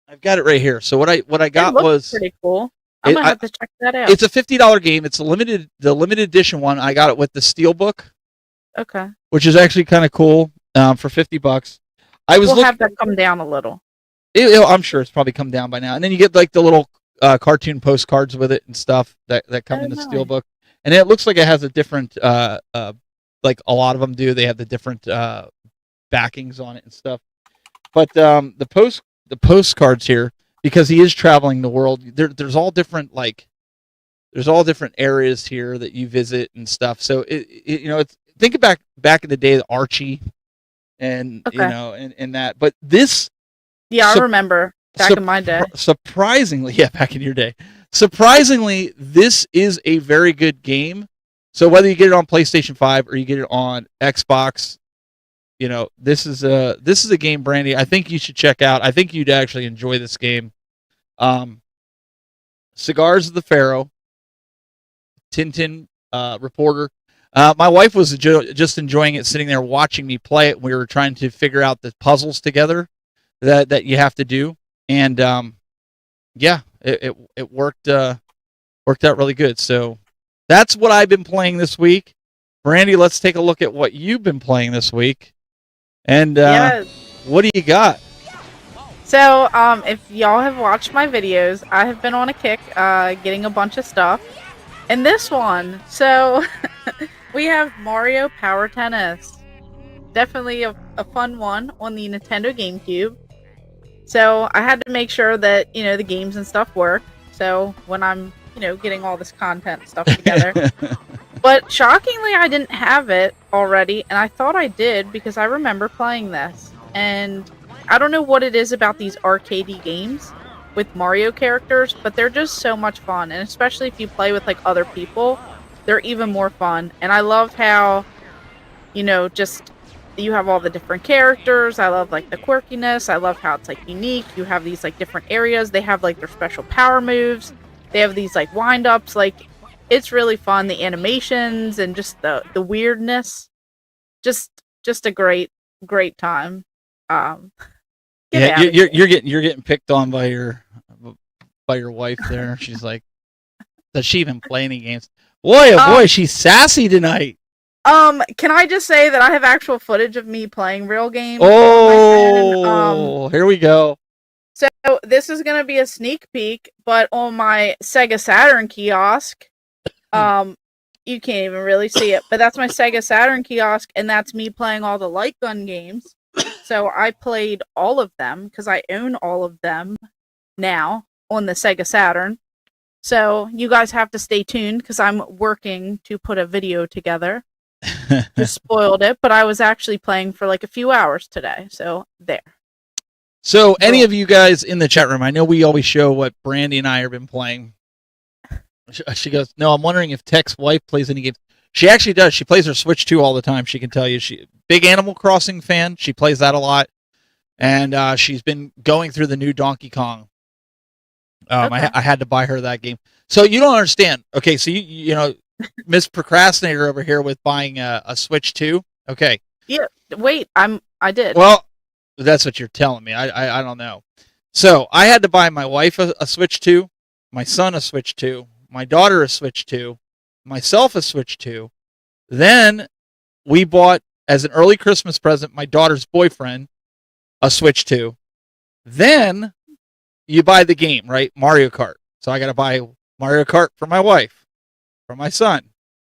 I've got it right here. So what I got was pretty cool. I'm gonna have to check that out. It's a $50 game. It's the limited edition one. I got it with the Steelbook. Okay. Which is actually kind of cool for $50. We'll have that come down a little. I'm sure it's probably come down by now. And then you get like the little cartoon postcards with it and stuff that come in the Steelbook. And it looks like it has a different, like a lot of them do. They have the different backings on it and stuff. But the postcards here, because he is traveling the world, there's all different areas here that you visit and stuff. So it's think back in the day, Archie, and and that. But this, I remember back in my day. Surprisingly, back in your day. Surprisingly, this is a very good game. So whether you get it on PlayStation 5 or you get it on Xbox, this is a game, Brandy, I think you should check out. I think you'd actually enjoy this game. Cigars of the Pharaoh, Tintin reporter. My wife was just enjoying it, sitting there watching me play it. We were trying to figure out the puzzles together that you have to do, and it worked out really good. So that's what I've been playing this week. Brandy, let's take a look at what you've been playing this week. And what do you got? So, if y'all have watched my videos, I have been on a kick, getting a bunch of stuff. And this one, so we have Mario Power Tennis. Definitely a fun one on the Nintendo GameCube. So I had to make sure that, the games and stuff work. So when I'm, getting all this content and stuff together. But shockingly, I didn't have it already, and I thought I did because I remember playing this. And I don't know what it is about these arcadey games with Mario characters, but they're just so much fun. And especially if you play with like other people, they're even more fun. And I love how, just you have all the different characters. I love like the quirkiness. I love how it's like unique. You have these like different areas. They have like their special power moves. They have these like wind-ups. Like, it's really fun. The animations and just the weirdness. Just a great time. You're getting picked on by your wife there. She's like, does she even play any games? Boy, she's sassy tonight. Can I just say that I have actual footage of me playing real games? Oh, here we go. So this is gonna be a sneak peek, but on my Sega Saturn kiosk, you can't even really see it, but that's my Sega Saturn kiosk, and that's me playing all the light gun games. So I played all of them because I own all of them now on the Sega Saturn. So you guys have to stay tuned because I'm working to put a video together. Just spoiled it, but I was actually playing for like a few hours today. So there. So any of you guys in the chat room, I know we always show what Brandy and I have been playing. She goes, no, I'm wondering if Tech's wife plays any games. She actually does. She plays her Switch 2 all the time. She can tell you. She big Animal Crossing fan. She plays that a lot. And she's been going through the new Donkey Kong. Okay. I had to buy her that game. So you don't understand. Okay, so you Miss Procrastinator over here with buying a Switch 2. Okay. Yeah. Wait, I did. Well, that's what you're telling me. I don't know. So I had to buy my wife a Switch 2, my son a Switch 2, my daughter a Switch 2, myself a Switch 2. Then we bought, as an early Christmas present, my daughter's boyfriend a Switch 2. Then you buy the game, right? Mario Kart. So I got to buy Mario Kart for my wife, for my son,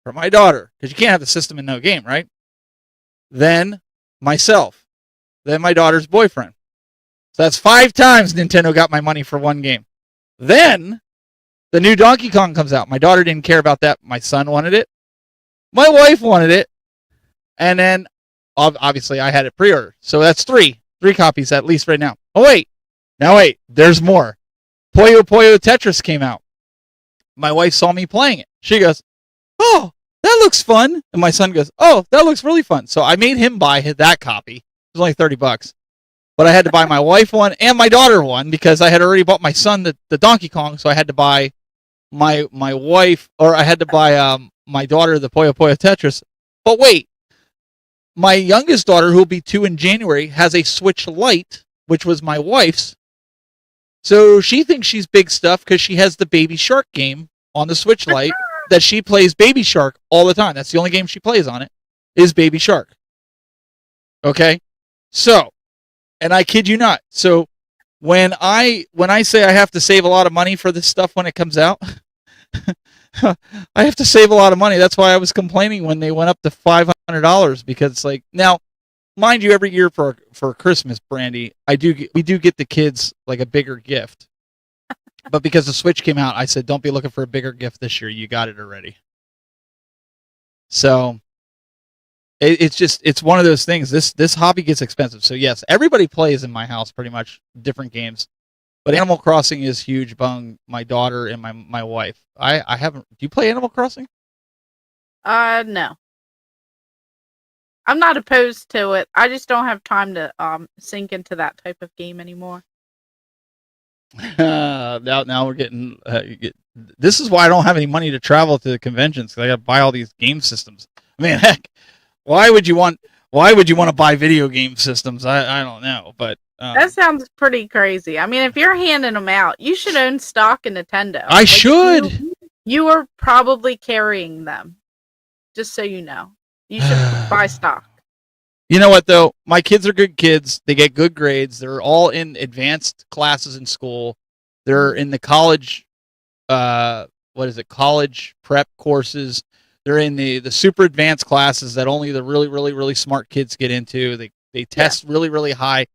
for my daughter, because you can't have the system and no game, right? Then myself, then my daughter's boyfriend. So that's 5 times Nintendo got my money for one game. Then the new Donkey Kong comes out. My daughter didn't care about that. My son wanted it. My wife wanted it. And then obviously I had it pre-ordered. So that's 3 copies at least right now. Oh, wait. Now wait, there's more. Puyo Puyo Tetris came out. My wife saw me playing it. She goes, "Oh, that looks fun." And my son goes, "Oh, that looks really fun." So I made him buy that copy. It was only $30. But I had to buy my wife one and my daughter one because I had already bought my son the Donkey Kong, so I had to buy my wife, or I had to buy my daughter the Puyo Puyo Tetris. But wait, my youngest daughter, who will be 2 in January, has a Switch Lite, which was my wife's. So she thinks she's big stuff because she has the Baby Shark game on the Switch Lite that she plays Baby Shark all the time. That's the only game she plays on it, is Baby Shark. Okay? So, and I kid you not. So when I say I have to save a lot of money for this stuff when it comes out, I have to save a lot of money. That's why I was complaining when they went up to $500 because it's like, now, mind you, every year for Christmas, Brandy, we do get the kids like a bigger gift. But because the Switch came out, I said, don't be looking for a bigger gift this year. You got it already. So it's one of those things. This hobby gets expensive. So yes, everybody plays in my house pretty much different games. But Animal Crossing is huge among my daughter and my wife. I haven't. Do you play Animal Crossing? No. I'm not opposed to it. I just don't have time to sink into that type of game anymore. Now we're getting. This is why I don't have any money to travel to the conventions, because I got to buy all these game systems. Man, heck, why would you want to buy video game systems? I don't know, but that sounds pretty crazy. I mean, if you're handing them out, you should own stock in Nintendo. I should. You are probably carrying them. Just so you know, you should buy stock. You know what, though? My kids are good kids. They get good grades. They're all in advanced classes in school. They're in the college, college prep courses. They're in the super advanced classes that only the really, really, really smart kids get into. They test really, really high.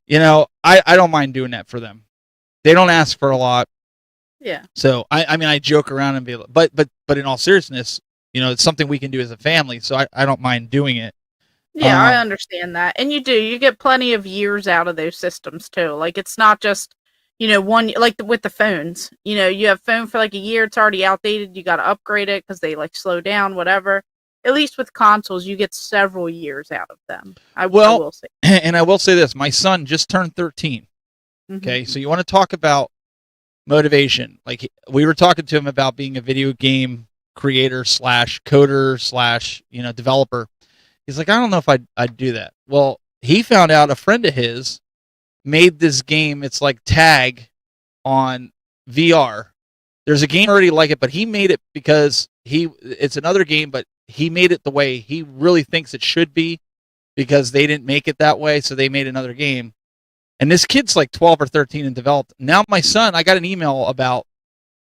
You know, I don't mind doing that for them. They don't ask for a lot. Yeah. So, I mean, I joke around and be like, but in all seriousness, you know, it's something we can do as a family, so I don't mind doing it. Yeah, I understand that. And you get plenty of years out of those systems too. Like, it's not just, one, like with the phones, you have phone for like a year, it's already outdated. You got to upgrade it because they like slow down, whatever. At least with consoles, you get several years out of them. I will say. And I will say this, my son just turned 13. Okay. So you want to talk about motivation. Like, we were talking to him about being a video game creator / coder / developer. He's like, I don't know if I'd do that. Well, he found out a friend of his made this game. It's like Tag on VR. There's a game already like it, but he made it because it's another game, but he made it the way he really thinks it should be because they didn't make it that way, so they made another game. And this kid's like 12 or 13 and developed. Now my son, I got an email about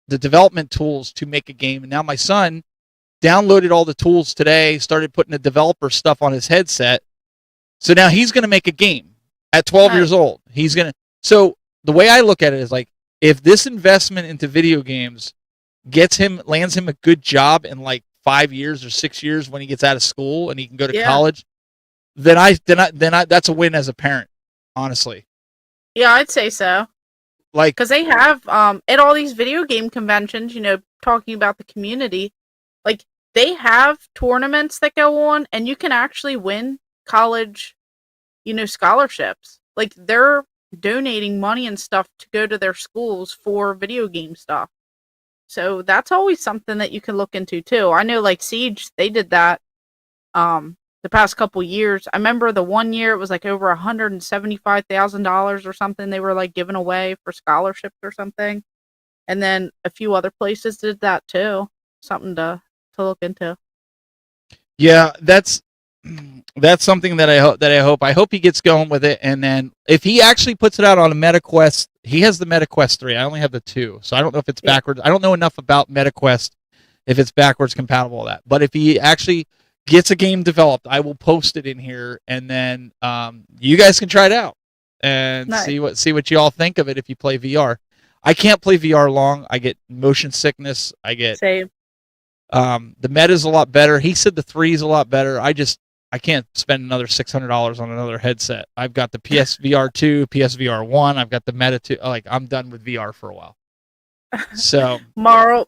the development tools to make a game, and now my son downloaded all the tools today, started putting the developer stuff on his headset. So now he's going to make a game at 12 years old. So the way I look at it is like, if this investment into video games lands him a good job in like 5 years or 6 years when he gets out of school and he can go to college, then that's a win as a parent, honestly. Yeah, I'd say so. Like, because they have at all these video game conventions, talking about the community, like, they have tournaments that go on, and you can actually win college, scholarships. Like, they're donating money and stuff to go to their schools for video game stuff. So that's always something that you can look into too. I know, like, Siege, they did that the past couple years. I remember the one year it was like over $175,000 or something they were like giving away for scholarships or something. And then a few other places did that too. Something to look into. Yeah, that's something that I hope he gets going with it. And then if he actually puts it out on a MetaQuest, he has the MetaQuest 3. I only have the 2, so I don't know if it's backwards. I don't know enough about MetaQuest if it's backwards compatible with that. But if he actually gets a game developed, I will post it in here, and then you guys can try it out and see what you all think of it if you play VR. I can't play VR long. I get motion sickness. I get same. The meta's a lot better. He said the 3 is a lot better. I can't spend another $600 on another headset. I've got the PSVR 2, PSVR 1. I've got the Meta 2. Like, I'm done with VR for a while. So Marl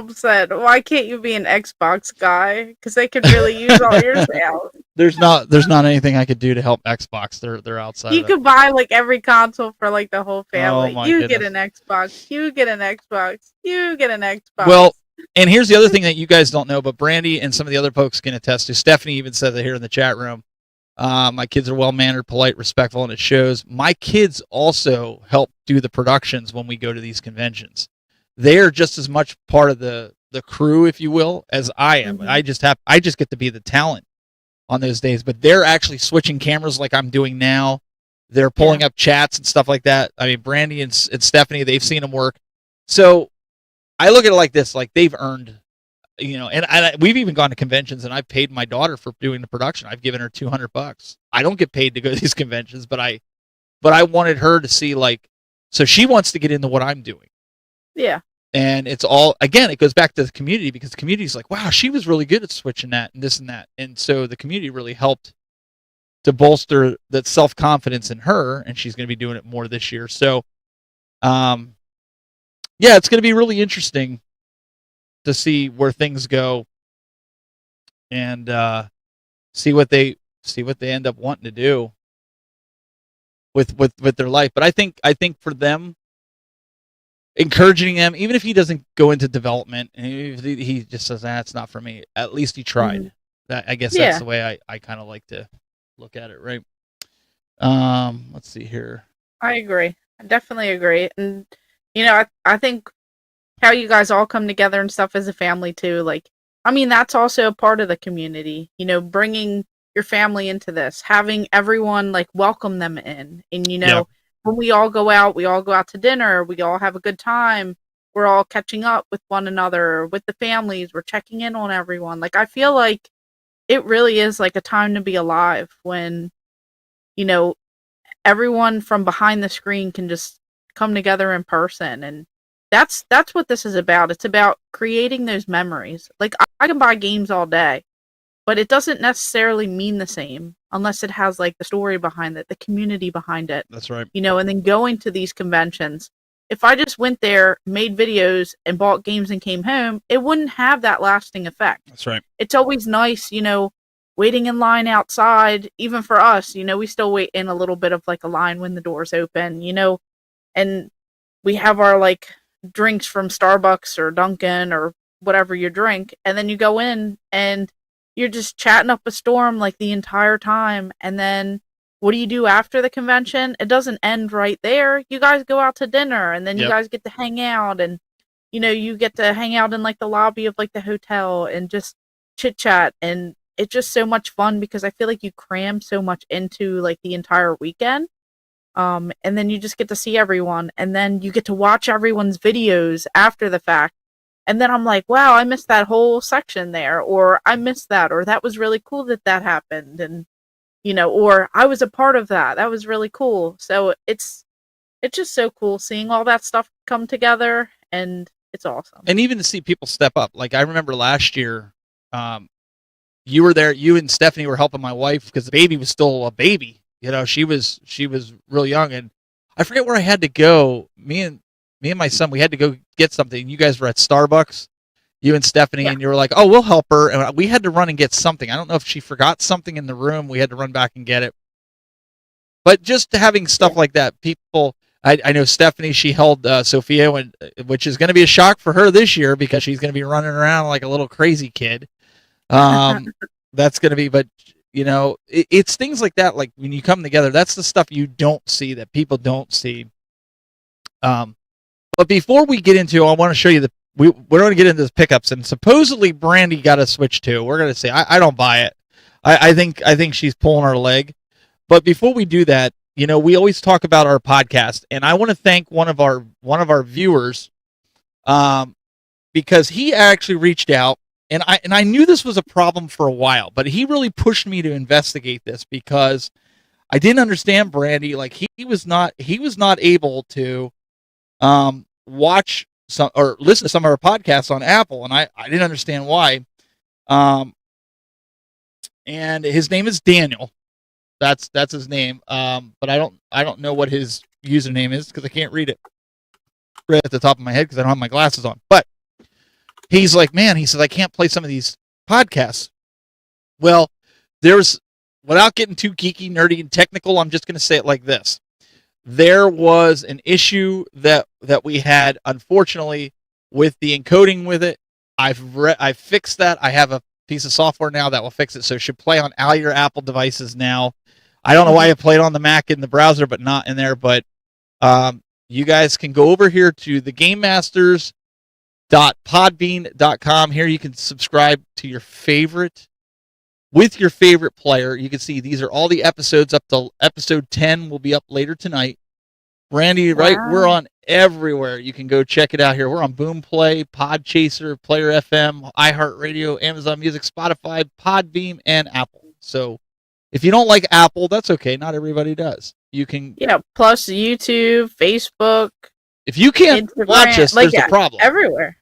said, "Why can't you be an Xbox guy? Because they could really use all your sales. there's not anything I could do to help Xbox. They're outside. You of that. could buy like every console for like the whole family. Oh, my You get goodness. an Xbox. You get an Xbox. You get an Xbox." Well, and here's the other thing that you guys don't know, but Brandy and some of the other folks can attest to. Stephanie even said that here in the chat room. My kids are well-mannered, polite, respectful, and it shows. My kids also help do the productions when we go to these conventions. They are just as much part of the crew, if you will, as I am. Mhm. I just get to be the talent on those days, but they're actually switching cameras like I'm doing now. They're pulling up chats and stuff like that. I mean, Brandy and Stephanie, they've seen them work. So I look at it like this, like they've earned, and we've even gone to conventions and I've paid my daughter for doing the production. I've given her $200. I don't get paid to go to these conventions, but I wanted her to see, like, so she wants to get into what I'm doing. Yeah. And it's all, again, it goes back to the community, because the community is like, wow, she was really good at switching that and this and that. And so the community really helped to bolster that self-confidence in her, and she's going to be doing it more this year. So, yeah, it's going to be really interesting to see where things go and see what they end up wanting to do with their life. But I think for them, encouraging them, even if he doesn't go into development and he just says, it's not for me, at least he tried. Mhm. That, I guess Yeah. that's the way I kind of like to look at it, right? Let's see here. I agree. I definitely agree. And I think how you guys all come together and stuff as a family too. Like, I mean, that's also a part of the community. Bringing your family into this, having everyone like welcome them in, and when we all go out to dinner, we all have a good time. We're all catching up with one another, with the families. We're checking in on everyone. Like, I feel like it really is like a time to be alive when, everyone from behind the screen can just come together in person. And that's what this is about. It's about creating those memories. Like, I can buy games all day, but it doesn't necessarily mean the same unless it has like the story behind it, the community behind it. That's right. And then going to these conventions. If I just went there, made videos, and bought games and came home, it wouldn't have that lasting effect. That's right. It's always nice, waiting in line outside. Even for us, we still wait in a little bit of like a line when the doors open, and we have our like drinks from Starbucks or Dunkin' or whatever you drink, and then you go in and you're just chatting up a storm like the entire time. And then what do you do after the convention? It doesn't end right there. You guys go out to dinner, and then you guys get to hang out, and you get to hang out in like the lobby of like the hotel and just chit chat. And it's just so much fun because I feel like you cram so much into like the entire weekend. And then you just get to see everyone, and then you get to watch everyone's videos after the fact. And then I'm like, wow, I missed that whole section there, or I missed that, or that was really cool that happened. And, or I was a part of that. That was really cool. So it's just so cool seeing all that stuff come together, and it's awesome. And even to see people step up. Like, I remember last year, you were there, you and Stephanie were helping my wife because the baby was still a baby. She was real young, and I forget where I had to go. Me and my son, we had to go get something. You guys were at Starbucks, you and Stephanie, and you were like, "Oh, we'll help her." And we had to run and get something. I don't know if she forgot something in the room. We had to run back and get it. But just having stuff like that, people. I know Stephanie. She held Sophia, which is going to be a shock for her this year because she's going to be running around like a little crazy kid. That's going to be, but. It's things like that. Like when you come together, that's the stuff you don't see, that people don't see. But before we get into, I want to show you we're going to get into the pickups, and supposedly Brandy got a Switch too. We're going to say I don't buy it. I think she's pulling our leg. But before we do that, we always talk about our podcast, and I want to thank one of our viewers, because he actually reached out. And I knew this was a problem for a while, but he really pushed me to investigate this because I didn't understand Brandy. Like he was not able to watch some or listen to some of our podcasts on Apple, and I didn't understand why. and his name is Daniel. That's his name. But I don't know what his username is because I can't read it right at the top of my head because I don't have my glasses on. But he's like, man, he says I can't play some of these podcasts. Well, without getting too geeky, nerdy, and technical, I'm just going to say it like this. There was an issue that we had, unfortunately, with the encoding with it. I've fixed that. I have a piece of software now that will fix it, so it should play on all your Apple devices now. I don't know why it played on the Mac in the browser, but not in there. But you guys can go over here to thegamemasters.podbean.com. Here you can subscribe to your favorite player. You can see these are all the episodes up to episode 10 will be up later tonight. Brandy, right? We're on everywhere. You can go check it out here. We're on Boomplay, Podchaser, Player FM, iHeartRadio, Amazon Music, Spotify, Podbeam, and Apple. So if you don't like Apple, that's okay. Not everybody does. You can plus YouTube, Facebook. If you can't Instagram, watch us, there's a problem. Everywhere.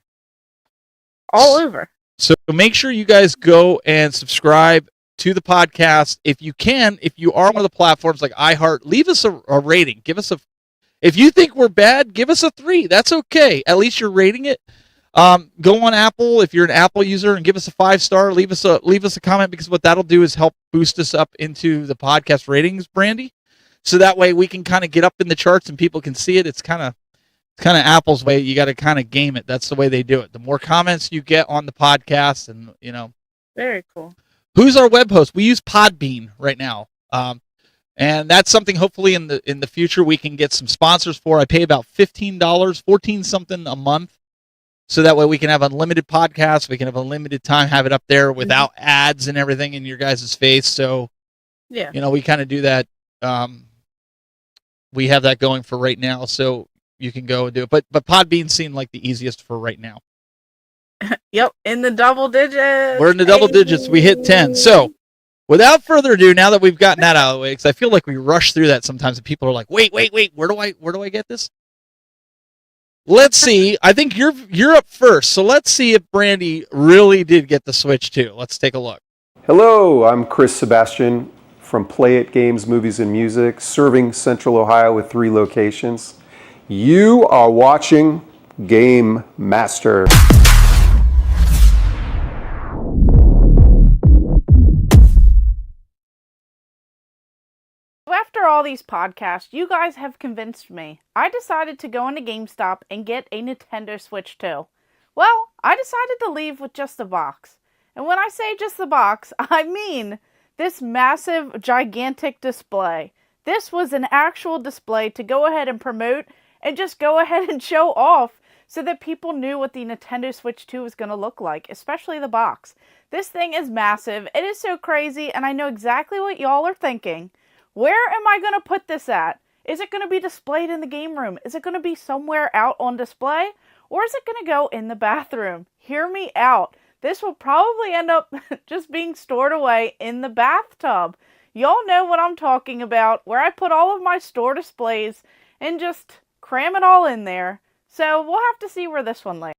All over. So make sure you guys go and subscribe to the podcast. If you are on one of the platforms like iHeart, leave us a rating. If you think we're bad, give us a 3. That's okay. At least you're rating it. Go on Apple if you're an Apple user and give us a 5-star. Leave us a comment because what that'll do is help boost us up into the podcast ratings, Brandy. So that way we can kind of get up in the charts and people can see it. It's kind of Apple's way. You got to kind of game it. That's the way they do it. The more comments you get on the podcast, and very cool. Who's our web host? We use Podbean right now, and that's something hopefully in the future we can get some sponsors for. I pay about $15, $14 something a month, so that way we can have unlimited podcasts. We can have unlimited time, have it up there without ads and everything in your guys' face. So we kind of do that. We have that going for right now, so you can go and do it. But Podbean seemed like the easiest for right now. Yep, in the double digits. We're in the double digits. We hit 10. So without further ado, now that we've gotten that out of the way, because I feel like we rush through that sometimes, and people are like, wait, where do I get this? Let's see. I think you're up first. So let's see if Brandy really did get the Switch too. Let's take a look. Hello, I'm Chris Sebastian from Play It Games, Movies, and Music, serving Central Ohio with 3 locations. You are watching Game Master. After all these podcasts, you guys have convinced me. I decided to go into GameStop and get a Nintendo Switch 2. Well, I decided to leave with just the box. And when I say just the box, I mean this massive, gigantic display. This was an actual display to go ahead and promote and just go ahead and show off so that people knew what the Nintendo Switch 2 was going to look like, especially the box. This thing is massive. It is so crazy, and I know exactly what y'all are thinking. Where am I going to put this at? Is it going to be displayed in the game room? Is it going to be somewhere out on display? Or is it going to go in the bathroom? Hear me out. This will probably end up just being stored away in the bathtub. Y'all know what I'm talking about, where I put all of my store displays and just cram it all in there. So we'll have to see where this one lays.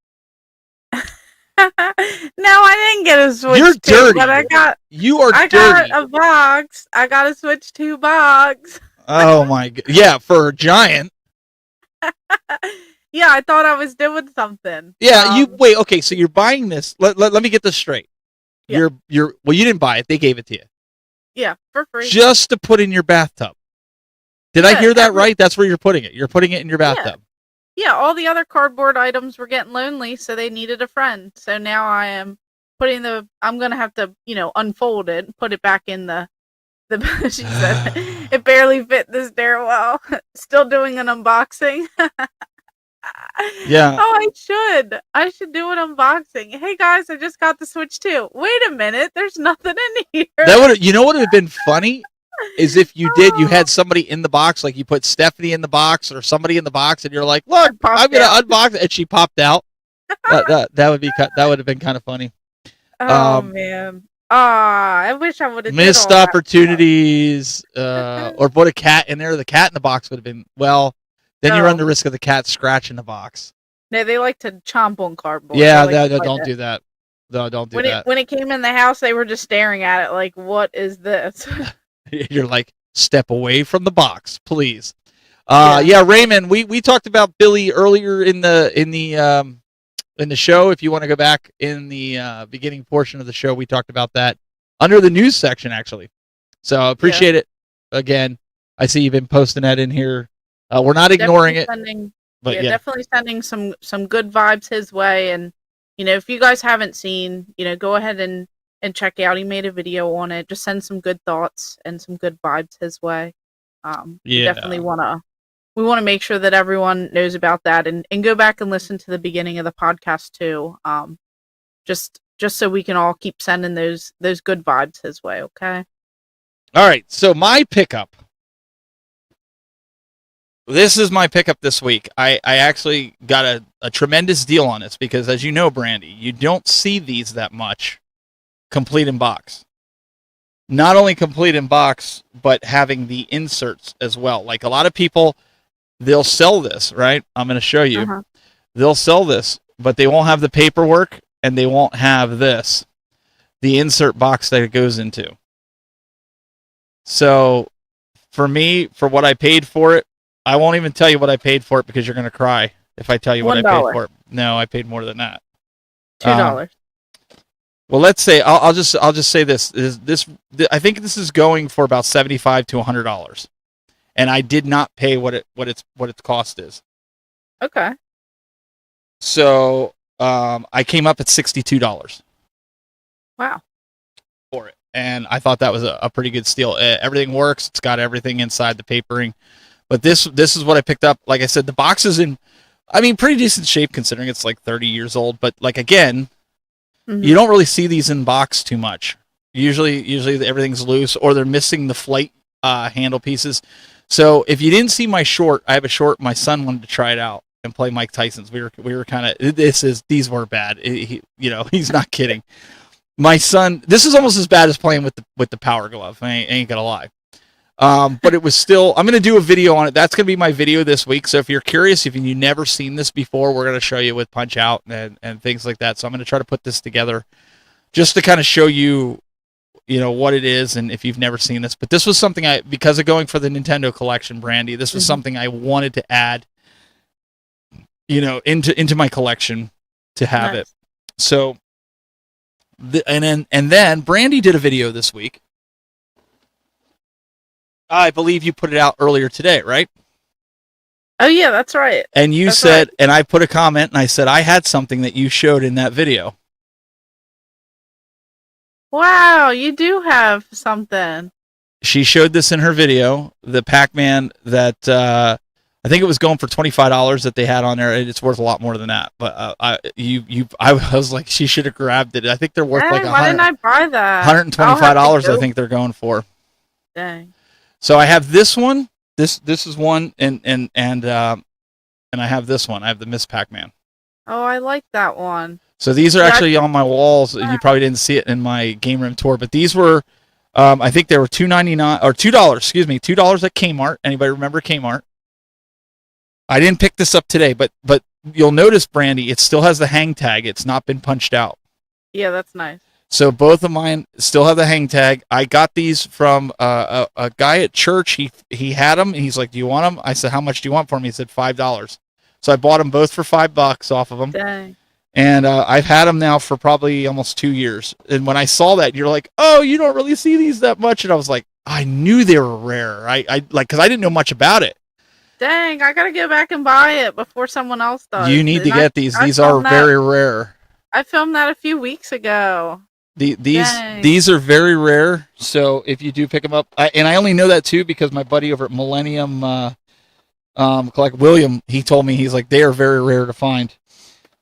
No, I didn't get a Switch. You're 2, dirty. but I got dirty. a box. I got a Switch 2 box. Oh my god. Yeah, for a giant. Yeah, I thought I was doing something. Yeah, wait, okay, so you're buying this. Let me get this straight. Yeah. You didn't buy it. They gave it to you. Yeah, for free. Just to put in your bathtub. Did I hear that right? That's where you're putting it. You're putting it in your bathtub. Yeah, all the other cardboard items were getting lonely, so they needed a friend. So now I am I'm going to have to, unfold it and put it back in the she said, it barely fit the stairwell. Still doing an unboxing. Yeah. Oh, I should do an unboxing. Hey guys, I just got the Switch 2. Wait a minute, there's nothing in here. What would have been funny is if you had somebody in the box, like you put Stephanie in the box or somebody in the box, and you're like, "Look, I'm gonna unbox it," and she popped out. That would have been kind of funny. Oh man. I wish I would have missed opportunities, or put a cat in there. The cat in the box would have been Then you run the risk of the cat scratching the box. No, they like to chomp on cardboard. Yeah, don't do that. No, don't do When that. it came in the house, they were just staring at it like, "What is this?" You're like, step away from the box, please. Yeah. Yeah, Raymond, we talked about Billy earlier in the show. If you want to go back in the beginning portion of the show, we talked about that under the news section, actually. So I appreciate it. Again, I see you've been posting that in here. We're not ignoring it. But yeah, definitely sending some good vibes his way. And if you guys haven't seen, go ahead and check out. He made a video on it. Just send some good thoughts and some good vibes his way. We definitely we want to make sure that everyone knows about that, and go back and listen to the beginning of the podcast too. Just so we can all keep sending those good vibes his way. Okay. All right. So my pickup. This is my pickup this week. I actually got a tremendous deal on this because, as you know, Brandy, you don't see these that much complete in box. Not only complete in box, but having the inserts as well. Like a lot of people, they'll sell this, right? I'm going to show you. Uh-huh. They'll sell this, but they won't have the paperwork and they won't have this, the insert box that it goes into. So for me, for what I paid for it, I won't even tell you what I paid for it because you're going to cry if I tell you what I paid for it. No, I paid more than that. $2. Well, let's say I'll just say this. I think this is going for about $75 to $100, and I did not pay what its cost is. Okay. So I came up at $62. Wow. For it, and I thought that was a pretty good steal. Everything works. It's got everything inside the papering. But this is what I picked up. Like I said, the box is in, pretty decent shape considering it's like 30 years old. But like again, you don't really see these in box too much. Usually everything's loose or they're missing the flight handle pieces. So if you didn't see my short, I have a short. My son wanted to try it out and play Mike Tyson's. We were kind of these were bad. He's not kidding. My son, this is almost as bad as playing with the Power Glove. I ain't gonna lie. But it was still, I'm going to do a video on it. That's going to be my video this week. So if you're curious, if you've never seen this before, we're going to show you with Punch Out and things like that. So I'm going to try to put this together just to kind of show you, what it is. And if you've never seen this, but this was something because of going for the Nintendo collection, Brandy, this was something I wanted to add, into my collection to have it. So, and then Brandy did a video this week. I believe you put it out earlier today, right? Oh, yeah, that's right. And you said, and I put a comment, and I said, I had something that you showed in that video. Wow, you do have something. She showed this in her video, the Pac-Man that I think it was going for $25 that they had on there. It's worth a lot more than that. But I was like, she should have grabbed it. I think they're worth like why didn't I buy that? $125. I think they're going for. Dang. So I have this one. This is one, and I have this one. I have the Miss Pac-Man. Oh, I like that one. So these are actually on my walls. You probably didn't see it in my game room tour, but these were, I think they were $2.99 or $2. Excuse me, $2 at Kmart. Anybody remember Kmart? I didn't pick this up today, but you'll notice, Brandy, it still has the hang tag. It's not been punched out. Yeah, that's nice. So both of mine still have the hang tag. I got these from a guy at church. He had them. And he's like, "Do you want them?" I said, "How much do you want for them?" He said, $5. So I bought them both for $5 off of them. Dang. And I've had them now for probably almost 2 years. And when I saw that, you're like, "Oh, you don't really see these that much." And I was like, I knew they were rare. Because I didn't know much about it. Dang, I gotta go back and buy it before someone else does. You need to get these. These are very rare. I filmed that a few weeks ago. These are very rare, so if you do pick them up, and I only know that too because my buddy over at Millennium, like William, he told me, he's like, they are very rare to find.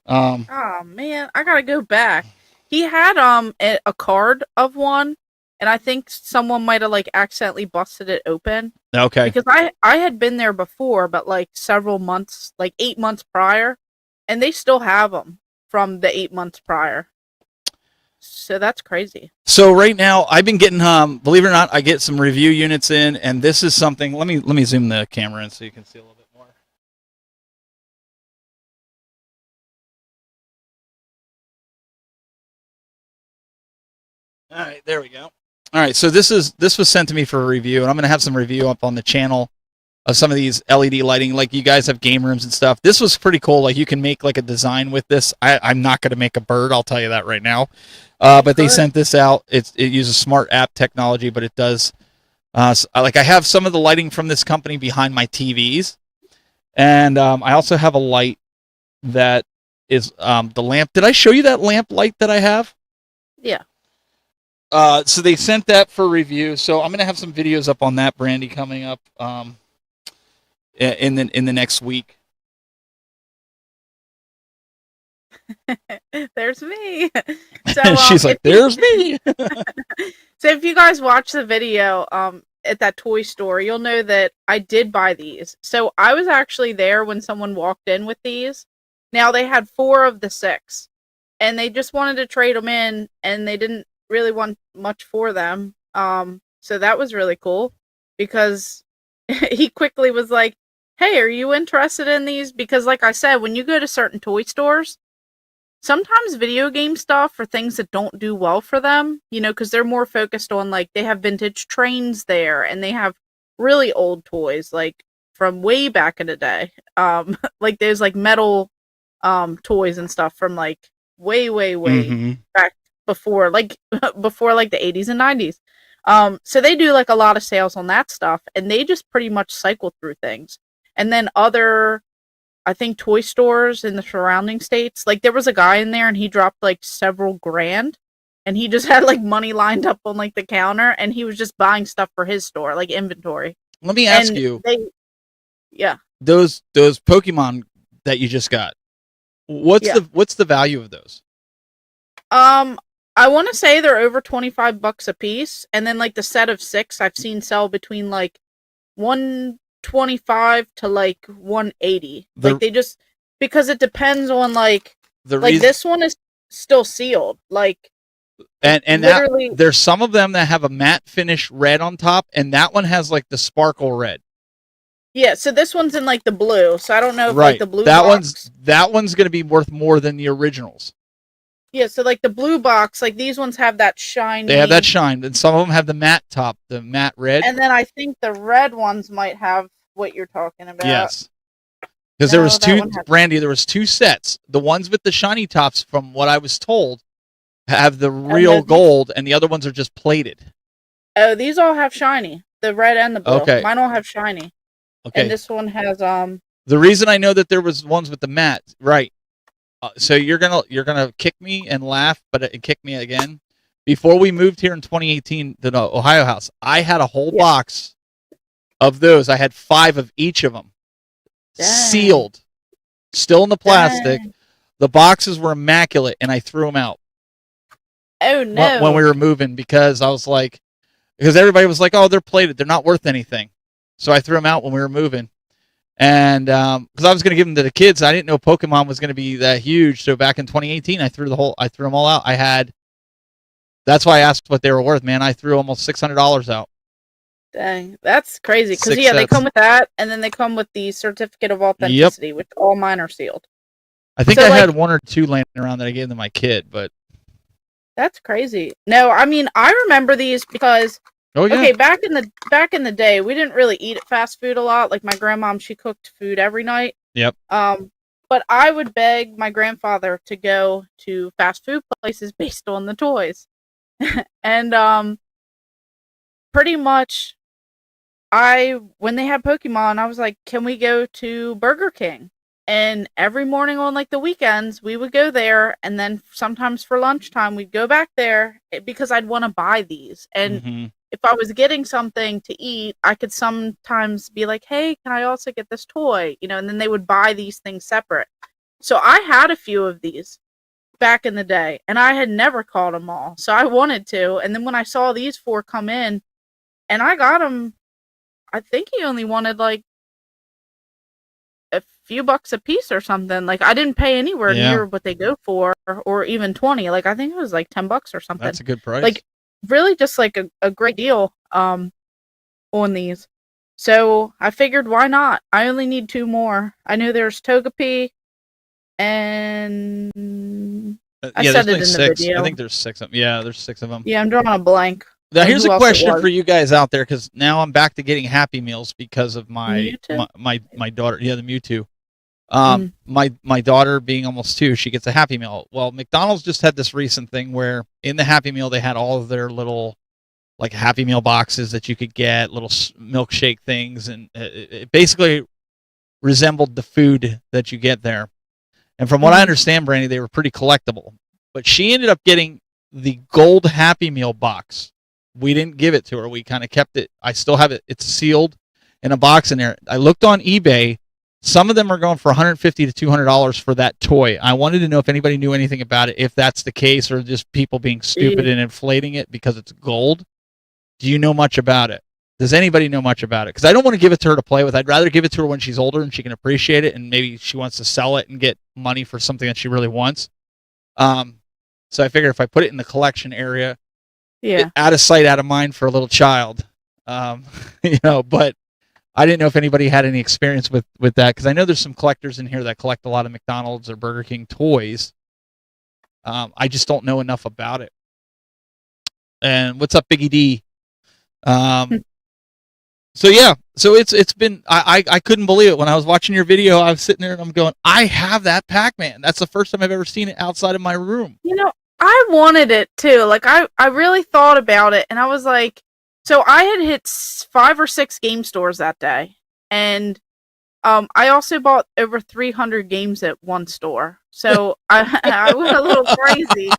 Oh man, I gotta go back. He had a card of one, and I think someone might have like accidentally busted it open. Okay. Because I had been there before, but like several months, like 8 months prior, and they still have them from the 8 months prior. So that's crazy. So right now I've been getting, believe it or not, I get some review units in, and this is something. Let me zoom the camera in so you can see a little bit more. All right, there we go. All right, so this was sent to me for a review, and I'm going to have some review up on the channel of some of these LED lighting. Like, you guys have game rooms and stuff. This was pretty cool. Like, you can make like a design with this. I'm not going to make a bird. I'll tell you that right now. But they sent this out. It uses smart app technology, but it does. Like, I have some of the lighting from this company behind my TVs, and I also have a light that is the lamp. Did I show you that lamp light that I have? Yeah. So they sent that for review. So I'm gonna have some videos up on that, Brandy, coming up in the next week. There's me. So she's like, "There's me." So if you guys watch the video at that toy store, you'll know that I did buy these. So I was actually there when someone walked in with these. Now they had 4 of the 6, and they just wanted to trade them in, and they didn't really want much for them. So that was really cool because he quickly was like, "Hey, are you interested in these?" Because like I said, when you go to certain toy stores, sometimes video game stuff for things that don't do well for them, because they're more focused on, like, they have vintage trains there, and they have really old toys, like, from way back in the day. Like, there's, like, metal, toys and stuff from, like, way, way, way back before, like, before, like, the 80s and 90s. So they do, like, a lot of sales on that stuff, and they just pretty much cycle through things. And then other, I think, toy stores in the surrounding states, like, there was a guy in there and he dropped like several grand, and he just had like money lined up on like the counter, and he was just buying stuff for his store, like inventory. Let me ask you. Yeah. Those Pokemon that you just got. What's the value of those? I want to say they're over $25 a piece, and then like the set of 6 I've seen sell between like 125 to like 180. Like, they just, because it depends on like this one is still sealed, like, and literally, there's some of them that have a matte finish red on top, and that one has like the sparkle red. Yeah, so this one's in like the blue, so I don't know if like the blue that box, one's going to be worth more than the originals. Yeah, so like the blue box, like these ones have that shiny. They have that shine, and some of them have the matte top, the matte red. And then I think the red ones might have what you're talking about. Yes. Because there was Brandy, there was 2 sets. The ones with the shiny tops, from what I was told, have the real gold, and the other ones are just plated. Oh, these all have shiny. The red and the blue. Okay. Mine all have shiny. Okay. And this one has The reason I know that there was ones with the matte, right? So you're gonna kick me and laugh, but kick me again. Before we moved here in 2018 to the Ohio house, I had a whole box of those. I had 5 of each of them. Dang. Sealed, still in the plastic. Dang. The boxes were immaculate, and I threw them out. Oh no! When we were moving, because I was like, because everybody was like, "Oh, they're plated; they're not worth anything." So I threw them out when we were moving, and because I was going to give them to the kids, I didn't know Pokemon was going to be that huge. So back in 2018, I threw them all out. That's why I asked what they were worth, man. I threw almost $600 out. Dang, that's crazy. Because they come with that, and then they come with the certificate of authenticity, which all mine are sealed. I think I had 1 or 2 laying around that I gave to my kid, but that's crazy. No, I mean, I remember these because okay, back in the day, we didn't really eat at fast food a lot. Like, my grandmom, she cooked food every night. Yep. But I would beg my grandfather to go to fast food places based on the toys. And pretty much when they had Pokemon, I was like, can we go to Burger King? And every morning on like the weekends, we would go there, and then sometimes for lunchtime we'd go back there because I'd want to buy these. And if I was getting something to eat, I could sometimes be like, hey, can I also get this toy? And then they would buy these things separate. So I had a few of these back in the day, and I had never caught them all. So I wanted to. And then when I saw these 4 come in, and I got them, I think he only wanted like a few bucks a piece or something. Like, I didn't pay anywhere near what they go for, or even 20. Like, I think it was like $10 or something. That's a good price. Like, really just like a great deal on these. So I figured, why not? I only need 2 more. I know there's Togepi and I Yeah, said there's it like in the six. I video. think there's six of them. Yeah, there's six of them. Yeah, I'm drawing a blank. Now on here's who a else it question was. for you guys out there, because now I'm back to getting Happy Meals because of my Mewtwo? my daughter. Yeah, the Mewtwo. Mm. My daughter being almost 2, she gets a Happy Meal. Well, McDonald's just had this recent thing where in the Happy Meal they had all of their little like Happy Meal boxes that you could get, little milkshake things, and it basically resembled the food that you get there. And from what I understand, Brandy, they were pretty collectible. But she ended up getting the gold Happy Meal box. We didn't give it to her. We kind of kept it. I still have it. It's sealed in a box in there. I looked on eBay. Some of them are going for $150 to $200 for that toy. I wanted to know if anybody knew anything about it, if that's the case, or just people being stupid and inflating it because it's gold. Do you know much about it? Does anybody know much about it? Because I don't want to give it to her to play with. I'd rather give it to her when she's older and she can appreciate it, and maybe she wants to sell it and get money for something that she really wants. So I figured if I put it in the collection area, out of sight, out of mind for a little child, but I didn't know if anybody had any experience with that, because I know there's some collectors in here that collect a lot of McDonald's or Burger King toys. I just don't know enough about it. And what's up, Biggie D? So it's been, I couldn't believe it when I was watching your video. I was sitting there and I'm going, I have that Pac-Man. That's the first time I've ever seen it outside of my room. I wanted it too. Like I really thought about it, and I was like, so I had hit 5 or 6 game stores that day, and I also bought over 300 games at one store. So I went a little crazy.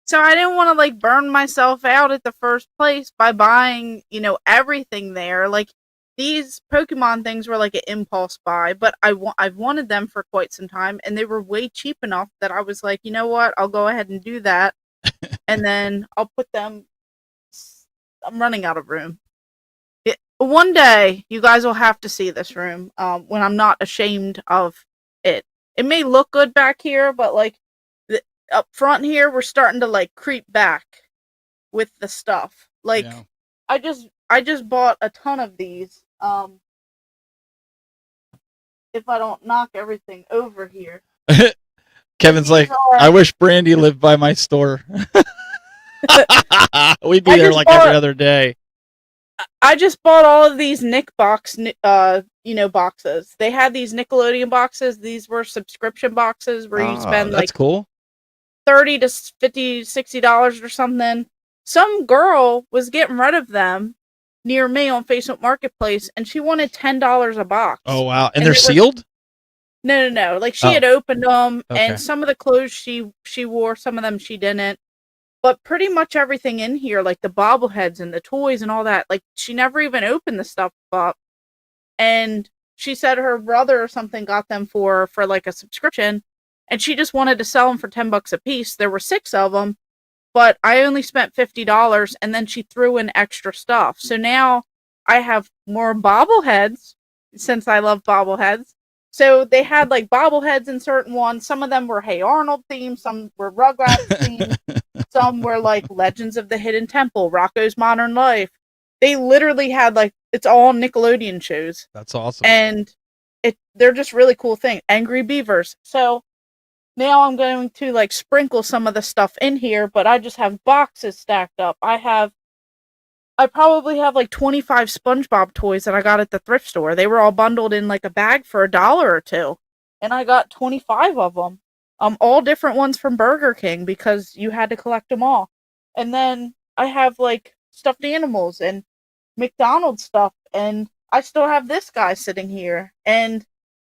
So I didn't want to like burn myself out at the first place by buying, everything there. Like these Pokemon things were like an impulse buy, but I've wanted them for quite some time, and they were way cheap enough that I was like, you know what, I'll go ahead and do that, and then I'll put them. I'm running out of room. One day, you guys will have to see this room when I'm not ashamed of it. It may look good back here, but like up front here, we're starting to like creep back with the stuff. Like I just bought a ton of these. If I don't knock everything over here. Kevin's like, I wish Brandy lived by my store. We'd be there like every other day. I just bought all of these Nick box, boxes. They had these Nickelodeon boxes. These were subscription boxes where you spend like cool. $30 to $50, $60 or something. Some girl was getting rid of them near me on Facebook Marketplace, and she wanted $10 a box. Oh wow! And they're sealed? No. Like she had opened them, and some of the clothes she wore, some of them she didn't. But pretty much everything in here, like the bobbleheads and the toys and all that, like she never even opened the stuff up. And she said her brother or something got them for like a subscription, and she just wanted to sell them for $10 a piece. There were 6 of them, but I only spent $50, and then she threw in extra stuff. So now I have more bobbleheads, since I love bobbleheads. So they had like bobbleheads in certain ones. Some of them were Hey Arnold themed, some were Rugrats themed, some were like Legends of the Hidden Temple, Rocko's Modern Life. They literally had like, it's all Nickelodeon shows. That's awesome. And they're just really cool things. Angry Beavers. So now I'm going to like sprinkle some of the stuff in here, but I just have boxes stacked up. I probably have like 25 SpongeBob toys that I got at the thrift store. They were all bundled in like a bag for $1 or $2. And I got 25 of them. All different ones from Burger King because you had to collect them all. And then I have like stuffed animals and McDonald's stuff, and I still have this guy sitting here. And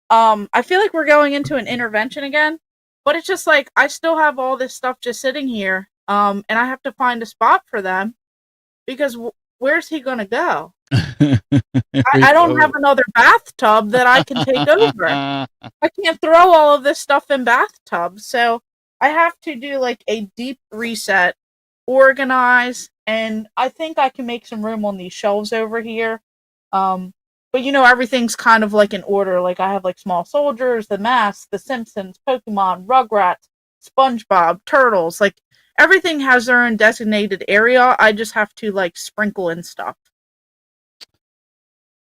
I feel like we're going into an intervention again, but it's just like I still have all this stuff just sitting here. And I have to find a spot for them. Because where's he going to go? I don't have another bathtub that I can take over. I can't throw all of this stuff in bathtubs. So I have to do like a deep reset, organize, and I think I can make some room on these shelves over here. But everything's kind of like in order. Like I have like Small Soldiers, The Mask, The Simpsons, Pokemon, Rugrats, SpongeBob, Turtles, like everything has their own designated area. I just have to like sprinkle in stuff.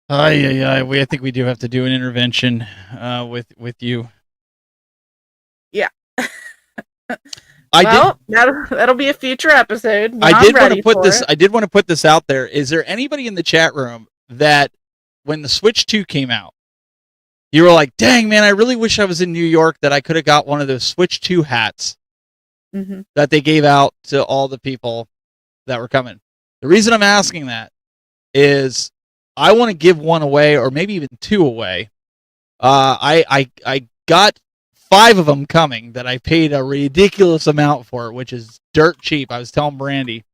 I think we do have to do an intervention with you. Yeah. That'll be a future episode. when I I'm did want ready to put for this. it. I did want to put this out there. Is there anybody in the chat room that, when the Switch 2 came out, you were like, "Dang man, I really wish I was in New York that I could have got one of those Switch 2 hats Mhm. that they gave out to all the people that were coming." The reason I'm asking that is I want to give one away, or maybe even two away. I got 5 of them coming that I paid a ridiculous amount for, which is dirt cheap. I was telling Brandy,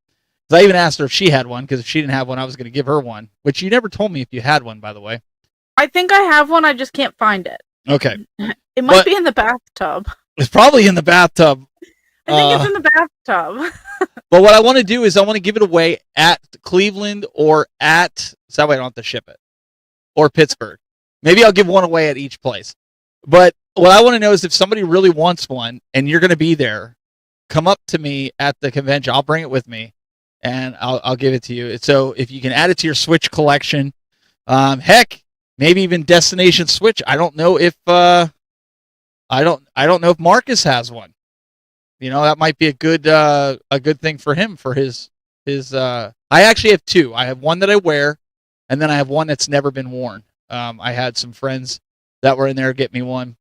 'cause I even asked her if she had one, because if she didn't have one, I was going to give her one. Which you never told me if you had one, by the way. I think I have one. I just can't find it. Okay, It might be in the bathtub. it's probably in the bathtub. I think it's in the bathtub. But what I want to do is I want to give it away at Cleveland or at, so that way I don't have to ship it, or Pittsburgh. Maybe I'll give one away at each place. But what I want to know is if somebody really wants one and you're going to be there, come up to me at the convention. I'll bring it with me and I'll give it to you. So if you can add it to your Switch collection, heck, maybe even Destination Switch. I don't know if I don't know if Marcus has one. You know, that might be a good thing for him for his I actually have 2. I have one that I wear, and then I have one that's never been worn. I had some friends that were in there get me one.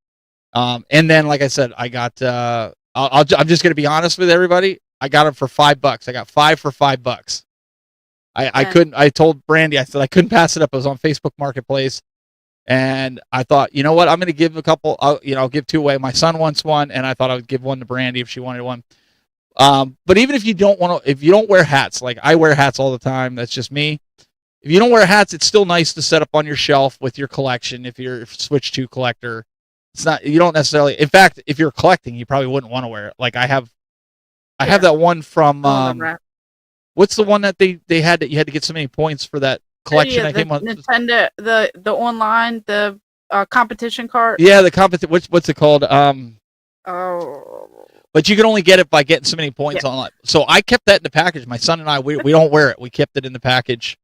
And then, like I said, I got I'm just going to be honest with everybody. I got them for $5. I got 5 for $5. I told Brandy, I said I couldn't pass it up. It was on Facebook Marketplace. And I thought, you know what? I'm going to give a couple. I'll give 2 away. My son wants one, and I thought I would give one to Brandy if she wanted one. But even if you don't wear hats, like I wear hats all the time, that's just me. If you don't wear hats, it's still nice to set up on your shelf with your collection. If you're a Switch 2 collector, you don't necessarily. In fact, if you're collecting, you probably wouldn't want to wear it. Like I have that one from. What's the one that they had that you had to get so many points for that collection? Yeah, I came on Nintendo, the online, the competition card. Yeah, the competition. What's it called? Oh. But you can only get it by getting so many points online. So I kept that in the package. My son and I, we don't wear it. We kept it in the package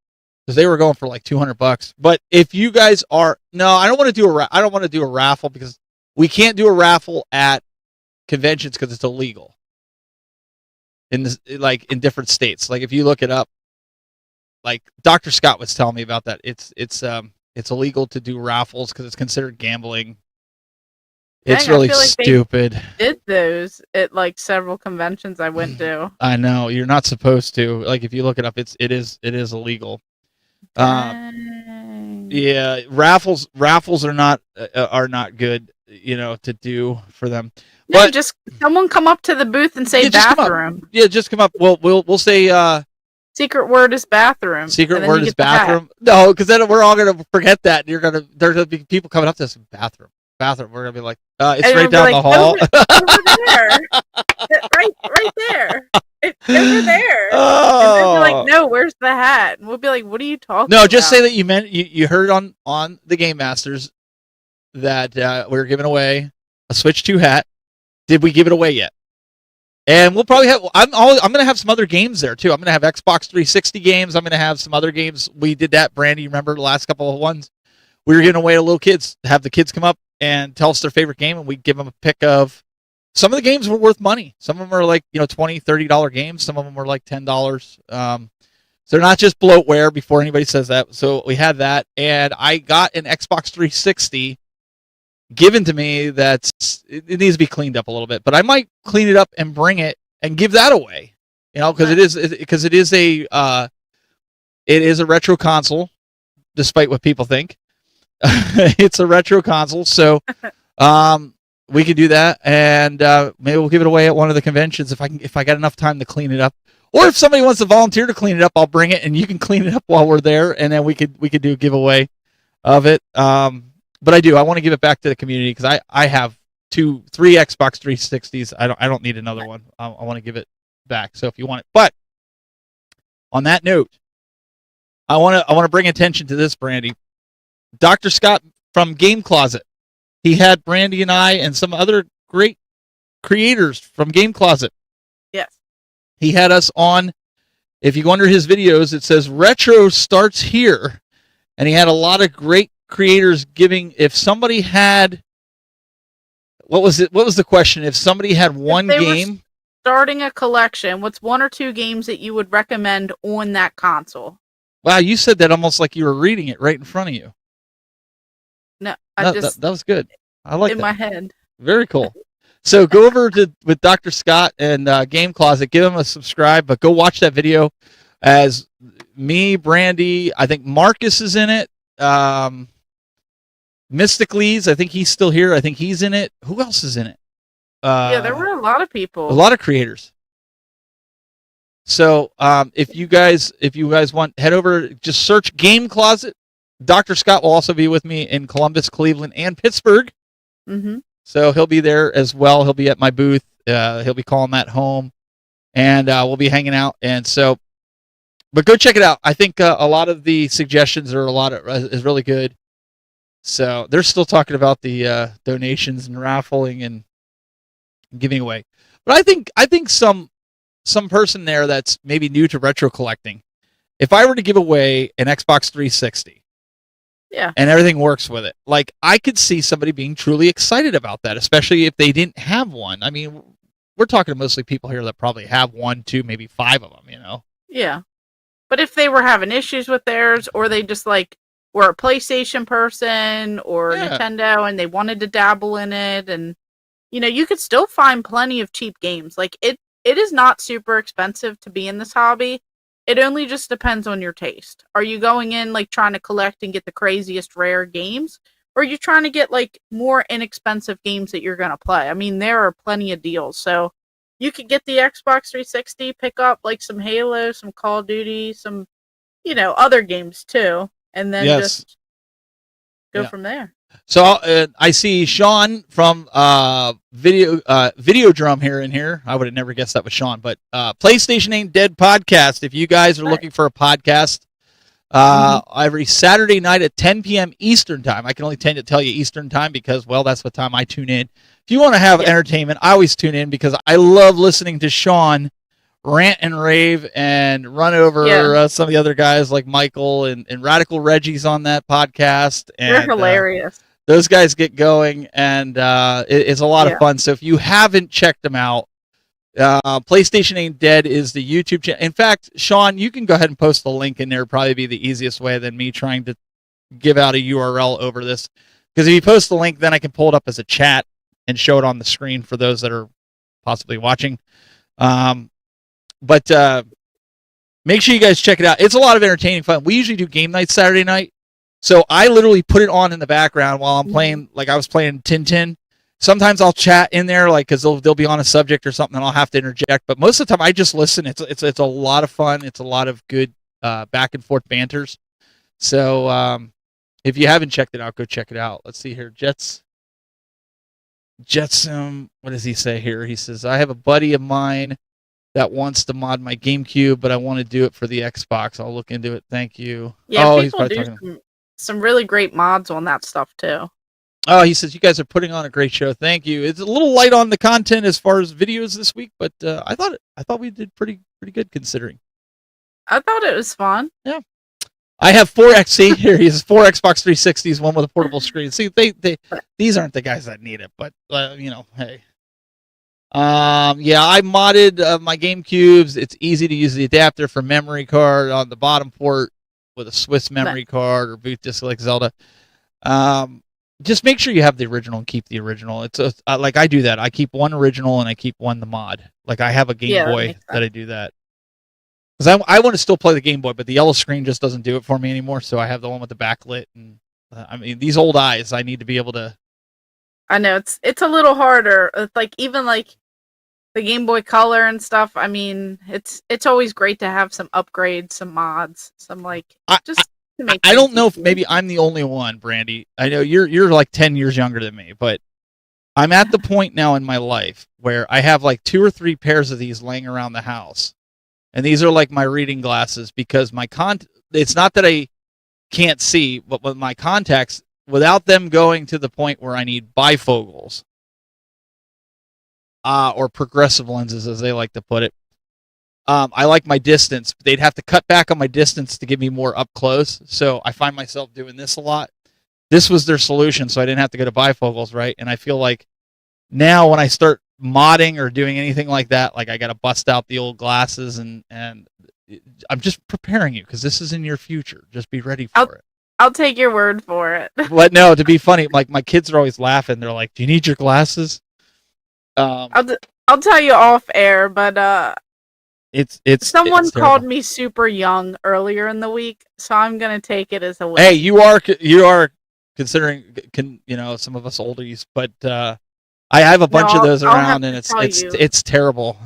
because they were going for like $200. But if you guys are, no, I don't want to do a raffle because we can't do a raffle at conventions because it's illegal in different states. Like if you look it up, like Dr. Scott was telling me about that. It's illegal to do raffles because it's considered gambling. It's really stupid. They did those at like several conventions I went to. I know you're not supposed to. Like if you look it up, it is illegal. Yeah, raffles are not good. You know, to do for them. No, but just someone come up to the booth and say bathroom. Yeah, just come up. We'll say. Secret word is bathroom. Secret word is bathroom. No, because then we're all gonna forget that. There's gonna be people coming up to us. Bathroom. We're gonna be like, it's right down the hall. Over there. right there. It's over there. Oh. And then they're like, no, where's the hat? And we'll be like, what are you talking about? No, just say that you heard on the Game Masters that we were giving away a Switch 2 hat. Did we give it away yet? And we'll probably have. I'm going to have some other games there too. I'm going to have Xbox 360 games. I'm going to have some other games. We did that, Brandy. You remember the last couple of ones? We were giving away to little kids. Have the kids come up and tell us their favorite game, and we give them a pick of. Some of the games were worth money. Some of them are like $20, $30 games. Some of them were like $10. So they're not just bloatware. Before anybody says that, so we had that, and I got an Xbox 360 given to me it needs to be cleaned up a little bit, but I might clean it up and bring it and give that away, because it is a retro console, despite what people think. It's a retro console, so we could do that, and maybe we'll give it away at one of the conventions if I got enough time to clean it up, or if somebody wants to volunteer to clean it up, I'll bring it and you can clean it up while we're there, and then we could do a giveaway of it. But I want to give it back to the community because I have 3 Xbox 360s. I don't need another one. I want to give it back. So if you want it, but on that note, I want to bring attention to this, Brandy. Dr. Scott from Game Closet. He had Brandy and I and some other great creators from Game Closet. Yes. He had us on. If you go under his videos, it says retro starts here, and he had a lot of great creators giving. If somebody had, what was the question? If somebody had one game, starting a collection, what's 1 or 2 games that you would recommend on that console? Wow, you said that almost like you were reading it right in front of you. No, That was good. I like in that. my head. Very cool. So go over with Dr. Scott and Game Closet. Give him a subscribe, but go watch that video. As me, Brandy, I think Marcus is in it. Mysticles, I think he's still here. I think he's in it. Who else is in it? Yeah, there were a lot of people. A lot of creators. So if you guys want, head over, just search Game Closet. Dr. Scott will also be with me in Columbus, Cleveland, and Pittsburgh. Mm-hmm. So he'll be there as well. He'll be at my booth. He'll be calling that home, and we'll be hanging out. And so, but go check it out. I think a lot of the suggestions are is really good. So they're still talking about the donations and raffling and giving away. But I think some person there that's maybe new to retro collecting, if I were to give away an Xbox 360. Yeah. And everything works with it. Like, I could see somebody being truly excited about that, especially if they didn't have one. I mean, we're talking to mostly people here that probably have 1, 2, maybe 5 of them, you know? Yeah. But if they were having issues with theirs, or they just like were a PlayStation person or Nintendo and they wanted to dabble in it, and you could still find plenty of cheap games. Like it is not super expensive to be in this hobby. It only just depends on your taste. Are you going in like trying to collect and get the craziest rare games? Or are you trying to get like more inexpensive games that you're going to play? I mean, there are plenty of deals. So you could get the Xbox 360, pick up like some Halo, some Call of Duty, some, other games too. And then just go from there. So I see Sean from Videodrum here in here. I would have never guessed that was Sean, but PlayStation Ain't Dead podcast. If you guys are looking for a podcast, every Saturday night at 10 p.m. Eastern time. I can only tend to tell you Eastern time because, well, that's what time I tune in. If you want to have entertainment, I always tune in because I love listening to Sean rant and rave and run over some of the other guys like Michael and Radical Reggie's on that podcast. And they're hilarious. Those guys get going, and it's a lot of fun. So if you haven't checked them out, PlayStation Ain't Dead is the YouTube channel. In fact, Sean, you can go ahead and post the link in there. Probably be the easiest way than me trying to give out a URL over this. Because if you post the link, then I can pull it up as a chat and show it on the screen for those that are possibly watching. But make sure you guys check it out. It's a lot of entertaining fun. We usually do game night Saturday night. So I literally put it on in the background while I'm playing, like I was playing Tintin. Sometimes I'll chat in there, like, because they'll be on a subject or something, and I'll have to interject. But most of the time, I just listen. It's a lot of fun. It's a lot of good back and forth banters. So if you haven't checked it out, go check it out. Let's see here, Jetsam. What does he say here? He says, I have a buddy of mine that wants to mod my GameCube, but I want to do it for the Xbox. I'll look into it. Thank you. Yeah, people do some really great mods on that stuff too. Oh, he says, you guys are putting on a great show. Thank you. It's a little light on the content as far as videos this week, but I thought we did pretty good considering. I thought it was fun. Yeah. I have 4 XC here. He has 4 Xbox 360s, one with a portable screen. See, these aren't the guys that need it, but hey. I modded my GameCubes. It's easy to use the adapter for memory card on the bottom port with a Swiss memory card or boot disk like Zelda. Just make sure you have the original and keep the original. It's like I do that. I keep one original and I keep one the mod. Like I have a Game Boy that I do that. Because I want to still play the Game Boy, but the yellow screen just doesn't do it for me anymore. So I have the one with the backlit. And I mean, these old eyes, I need to be able to. I know it's a little harder. It's like even like the Game Boy Color and stuff. I mean, it's always great to have some upgrades, some mods, some like just. I don't know if maybe I'm the only one, Brandy. I know you're like 10 years younger than me, but I'm at the point now in my life where I have like 2 or 3 pairs of these laying around the house. And these are like my reading glasses because it's not that I can't see, but with my contacts, without them going to the point where I need bifocals or progressive lenses, as they like to put it. I like my distance. They'd have to cut back on my distance to give me more up close. So I find myself doing this a lot. This was their solution, so I didn't have to go to bifocals, right? And I feel like now when I start modding or doing anything like that, like I got to bust out the old glasses and I'm just preparing you because this is in your future. Just be ready for it. I'll take your word for it. But no, to be funny, like my kids are always laughing. They're like, "Do you need your glasses?" I'll tell you off air, but it's someone it's called terrible. me super young earlier in the week, so I'm gonna take it as a win. Hey, you are considering some of us oldies, but I have a bunch of those I'll have around, and to tell you. it's terrible.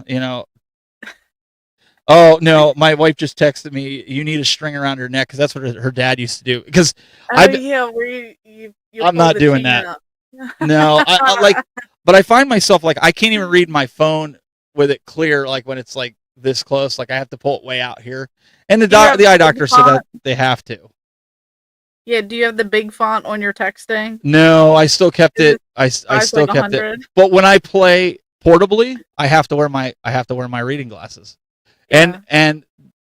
Oh no, my wife just texted me. You need a string around your neck because that's what her dad used to do. Because Yeah, where you I'm pull not the doing chain that. up. No, I like, but I find myself like I can't even read my phone with it clear. Like when it's like this close, like I have to pull it way out here. And the have eye the doctor said that font? they have to. Yeah, do you have the big font on your texting? No, I still kept Is it. I size still like kept it. 100? But when I play portably, I have to wear my reading glasses. Yeah. And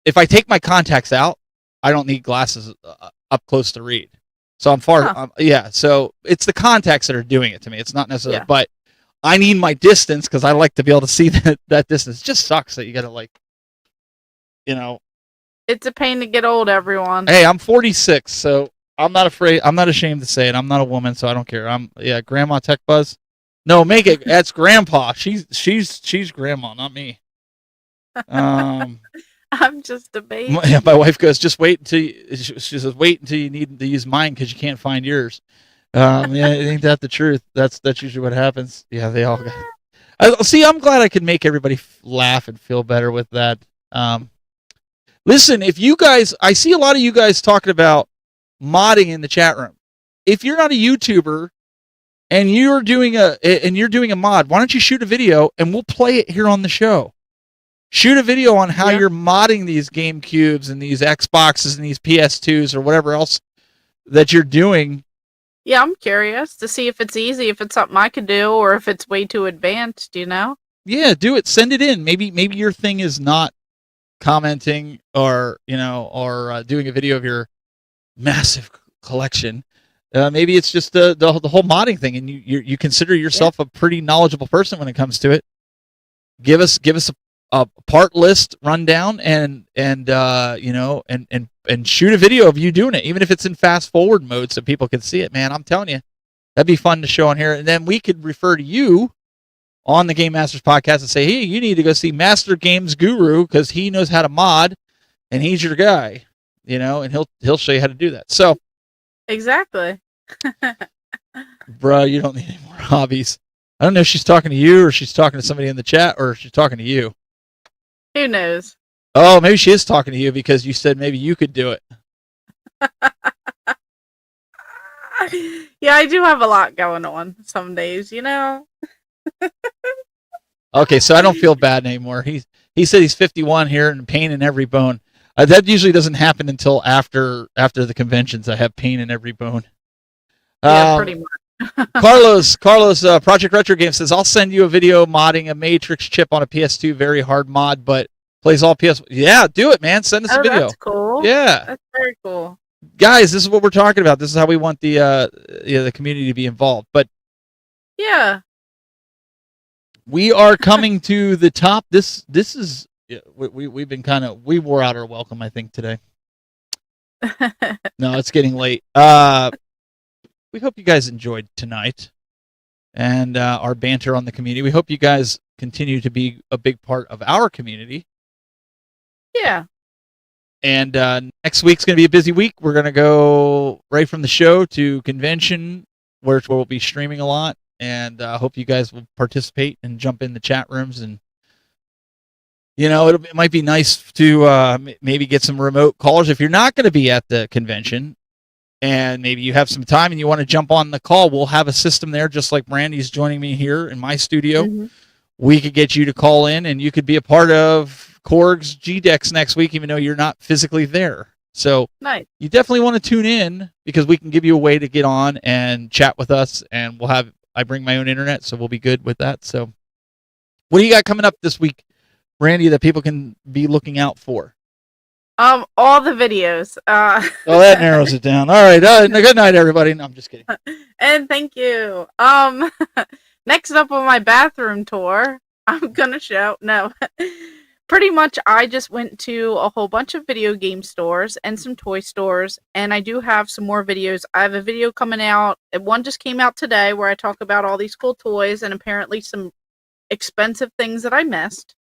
if I take my contacts out, I don't need glasses up close to read. So I'm far. Huh. Yeah. So it's the contacts that are doing it to me. It's not necessarily. Yeah. But I need my distance because I like to be able to see that distance. It just sucks that you got to like. It's a pain to get old, everyone. Hey, I'm 46, so I'm not afraid. I'm not ashamed to say it. I'm not a woman, so I don't care. Grandma Tech Buzz. No, make it. That's Grandpa. She's Grandma, not me. I'm just a baby. My wife goes, just wait until she says, wait until you need to use mine because you can't find yours. Ain't that the truth? That's usually what happens. Yeah, they all got. See, I'm glad I could make everybody laugh and feel better with that. Listen, if you guys, I see a lot of you guys talking about modding in the chat room. If you're not a YouTuber and you're doing a mod, why don't you shoot a video and we'll play it here on the show? Shoot a video on how you're modding these GameCubes and these Xboxes and these PS2s or whatever else that you're doing. Yeah, I'm curious to see if it's easy, if it's something I could do, or if it's way too advanced, Yeah, do it. Send it in. Maybe your thing is not commenting or doing a video of your massive collection. Maybe it's just the whole modding thing, and you consider yourself a pretty knowledgeable person when it comes to it. Give us a part list rundown and shoot a video of you doing it, even if it's in fast forward mode so people can see it. Man, I'm telling you, that'd be fun to show on here, and then we could refer to you on the Game Masters podcast and say, hey, you need to go see Master Games Guru because he knows how to mod and he's your guy, and he'll show you how to do that. So exactly. Bruh, you don't need any more hobbies. I don't know if she's talking to you or she's talking to somebody in the chat or if she's talking to you. Who knows? Oh, maybe she is talking to you because you said maybe you could do it. Yeah, I do have a lot going on some days, Okay, so I don't feel bad anymore. He said he's 51 here and pain in every bone. That usually doesn't happen until after the conventions. I have pain in every bone. Yeah, pretty much. Carlos, Project Retro Game says, I'll send you a video modding a Matrix chip on a PS2. Very hard mod, but plays all PS. Yeah, do it, man. Send us a video. That's cool. Yeah. That's very cool. Guys, this is what we're talking about. This is how we want the community to be involved. But yeah, we are coming to the top. This is we've been we wore out our welcome, I think, today. No, it's getting late. We hope you guys enjoyed tonight and our banter on the community. We hope you guys continue to be a big part of our community. Yeah. And next week's going to be a busy week. We're going to go right from the show to convention, where we'll be streaming a lot. And I hope you guys will participate and jump in the chat rooms. And, it might be nice to maybe get some remote callers. If you're not going to be at the convention and maybe you have some time and you want to jump on the call, we'll have a system there, just like Brandy's joining me here in my studio. Mm-hmm. We could get you to call in and you could be a part of Korg's G-Dex next week, even though you're not physically there. So nice. You definitely want to tune in because we can give you a way to get on and chat with us, and I bring my own internet, so we'll be good with that. So what do you got coming up this week, Randy, that people can be looking out for? All the videos. Oh, that narrows it down. All right. Good night, everybody. No, I'm just kidding. And thank you. Next up on my bathroom tour, I'm gonna show. No, pretty much I just went to a whole bunch of video game stores and some toy stores, and I do have some more videos. I have a video coming out. One just came out today where I talk about all these cool toys and apparently some expensive things that I missed.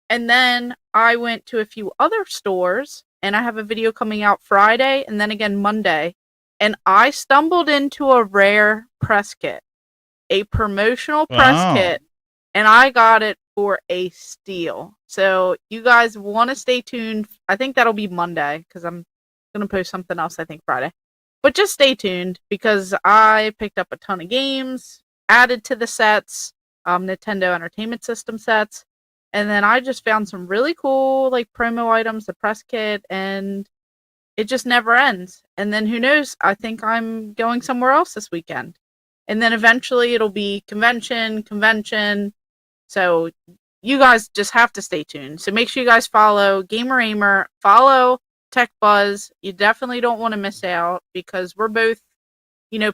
And then I went to a few other stores, and I have a video coming out Friday and then again Monday. And I stumbled into a rare press kit, a promotional press Wow. kit, and I got it for a steal. So you guys want to stay tuned. I think that'll be Monday because I'm going to post something else, I think, Friday. But just stay tuned because I picked up a ton of games, added to the sets, Nintendo Entertainment System sets. And then I just found some really cool like promo items, the press kit, and it just never ends. And then who knows? I think I'm going somewhere else this weekend. And then eventually it'll be convention. So you guys just have to stay tuned. So make sure you guys follow Gamer Ahmer, follow Tech Buzz. You definitely don't want to miss out because we're both,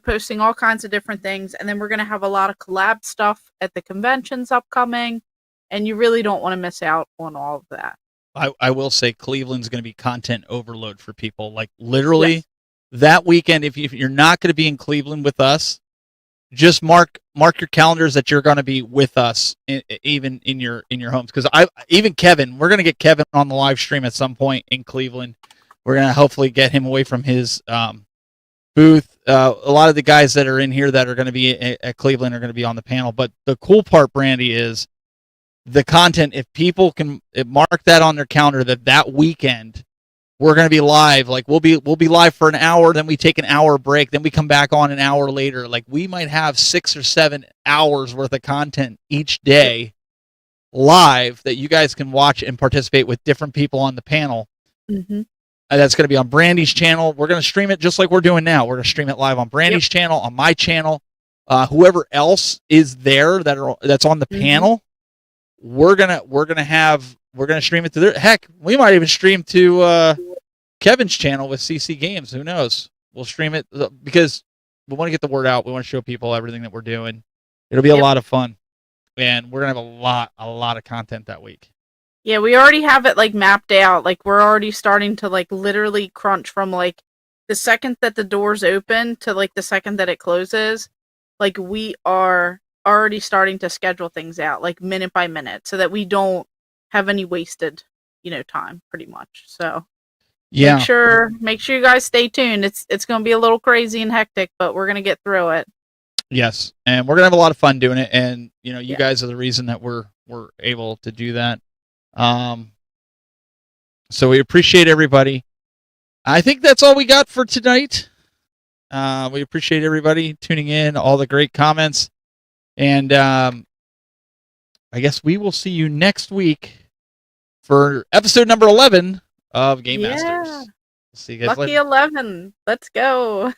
posting all kinds of different things. And then we're going to have a lot of collab stuff at the conventions upcoming. And you really don't want to miss out on all of that. I will say Cleveland's going to be content overload for people. Like literally that weekend, if you're not going to be in Cleveland with us, just mark your calendars that you're going to be with us, even in your homes. Because even Kevin, we're going to get Kevin on the live stream at some point in Cleveland. We're going to hopefully get him away from his booth. A lot of the guys that are in here that are going to be at Cleveland are going to be on the panel. But the cool part, Brandy, is the content. If people can mark that on their calendar that weekend, we're going to be live. Like we'll be live for an hour, then we take an hour break, then we come back on an hour later. Like we might have 6 or 7 hours worth of content each day live that you guys can watch and participate with different people on the panel. Mm-hmm. That's going to be on Brandy's channel. We're going to stream it just like we're doing now. We're going to stream it live on Brandy's channel, on my channel. Whoever else is there that's on the panel, we're gonna stream it to their. Heck, we might even stream to Kevin's channel with CC Games. Who knows? We'll stream it because we want to get the word out. We want to show people everything that we're doing. It'll be a lot of fun, and we're gonna have a lot of content that week. Yeah, we already have it like mapped out. Like we're already starting to like literally crunch from like the second that the doors open to like the second that it closes. Like we are already starting to schedule things out like minute by minute so that we don't have any wasted, time pretty much. So yeah, make sure you guys stay tuned. It's going to be a little crazy and hectic, but we're going to get through it. Yes. And we're going to have a lot of fun doing it. And you guys are the reason that we're able to do that. So we appreciate everybody. I think that's all we got for tonight. We appreciate everybody tuning in, all the great comments. And I guess we will see you next week for episode number 11 of Game Masters. See you guys Lucky later. 11. Let's go.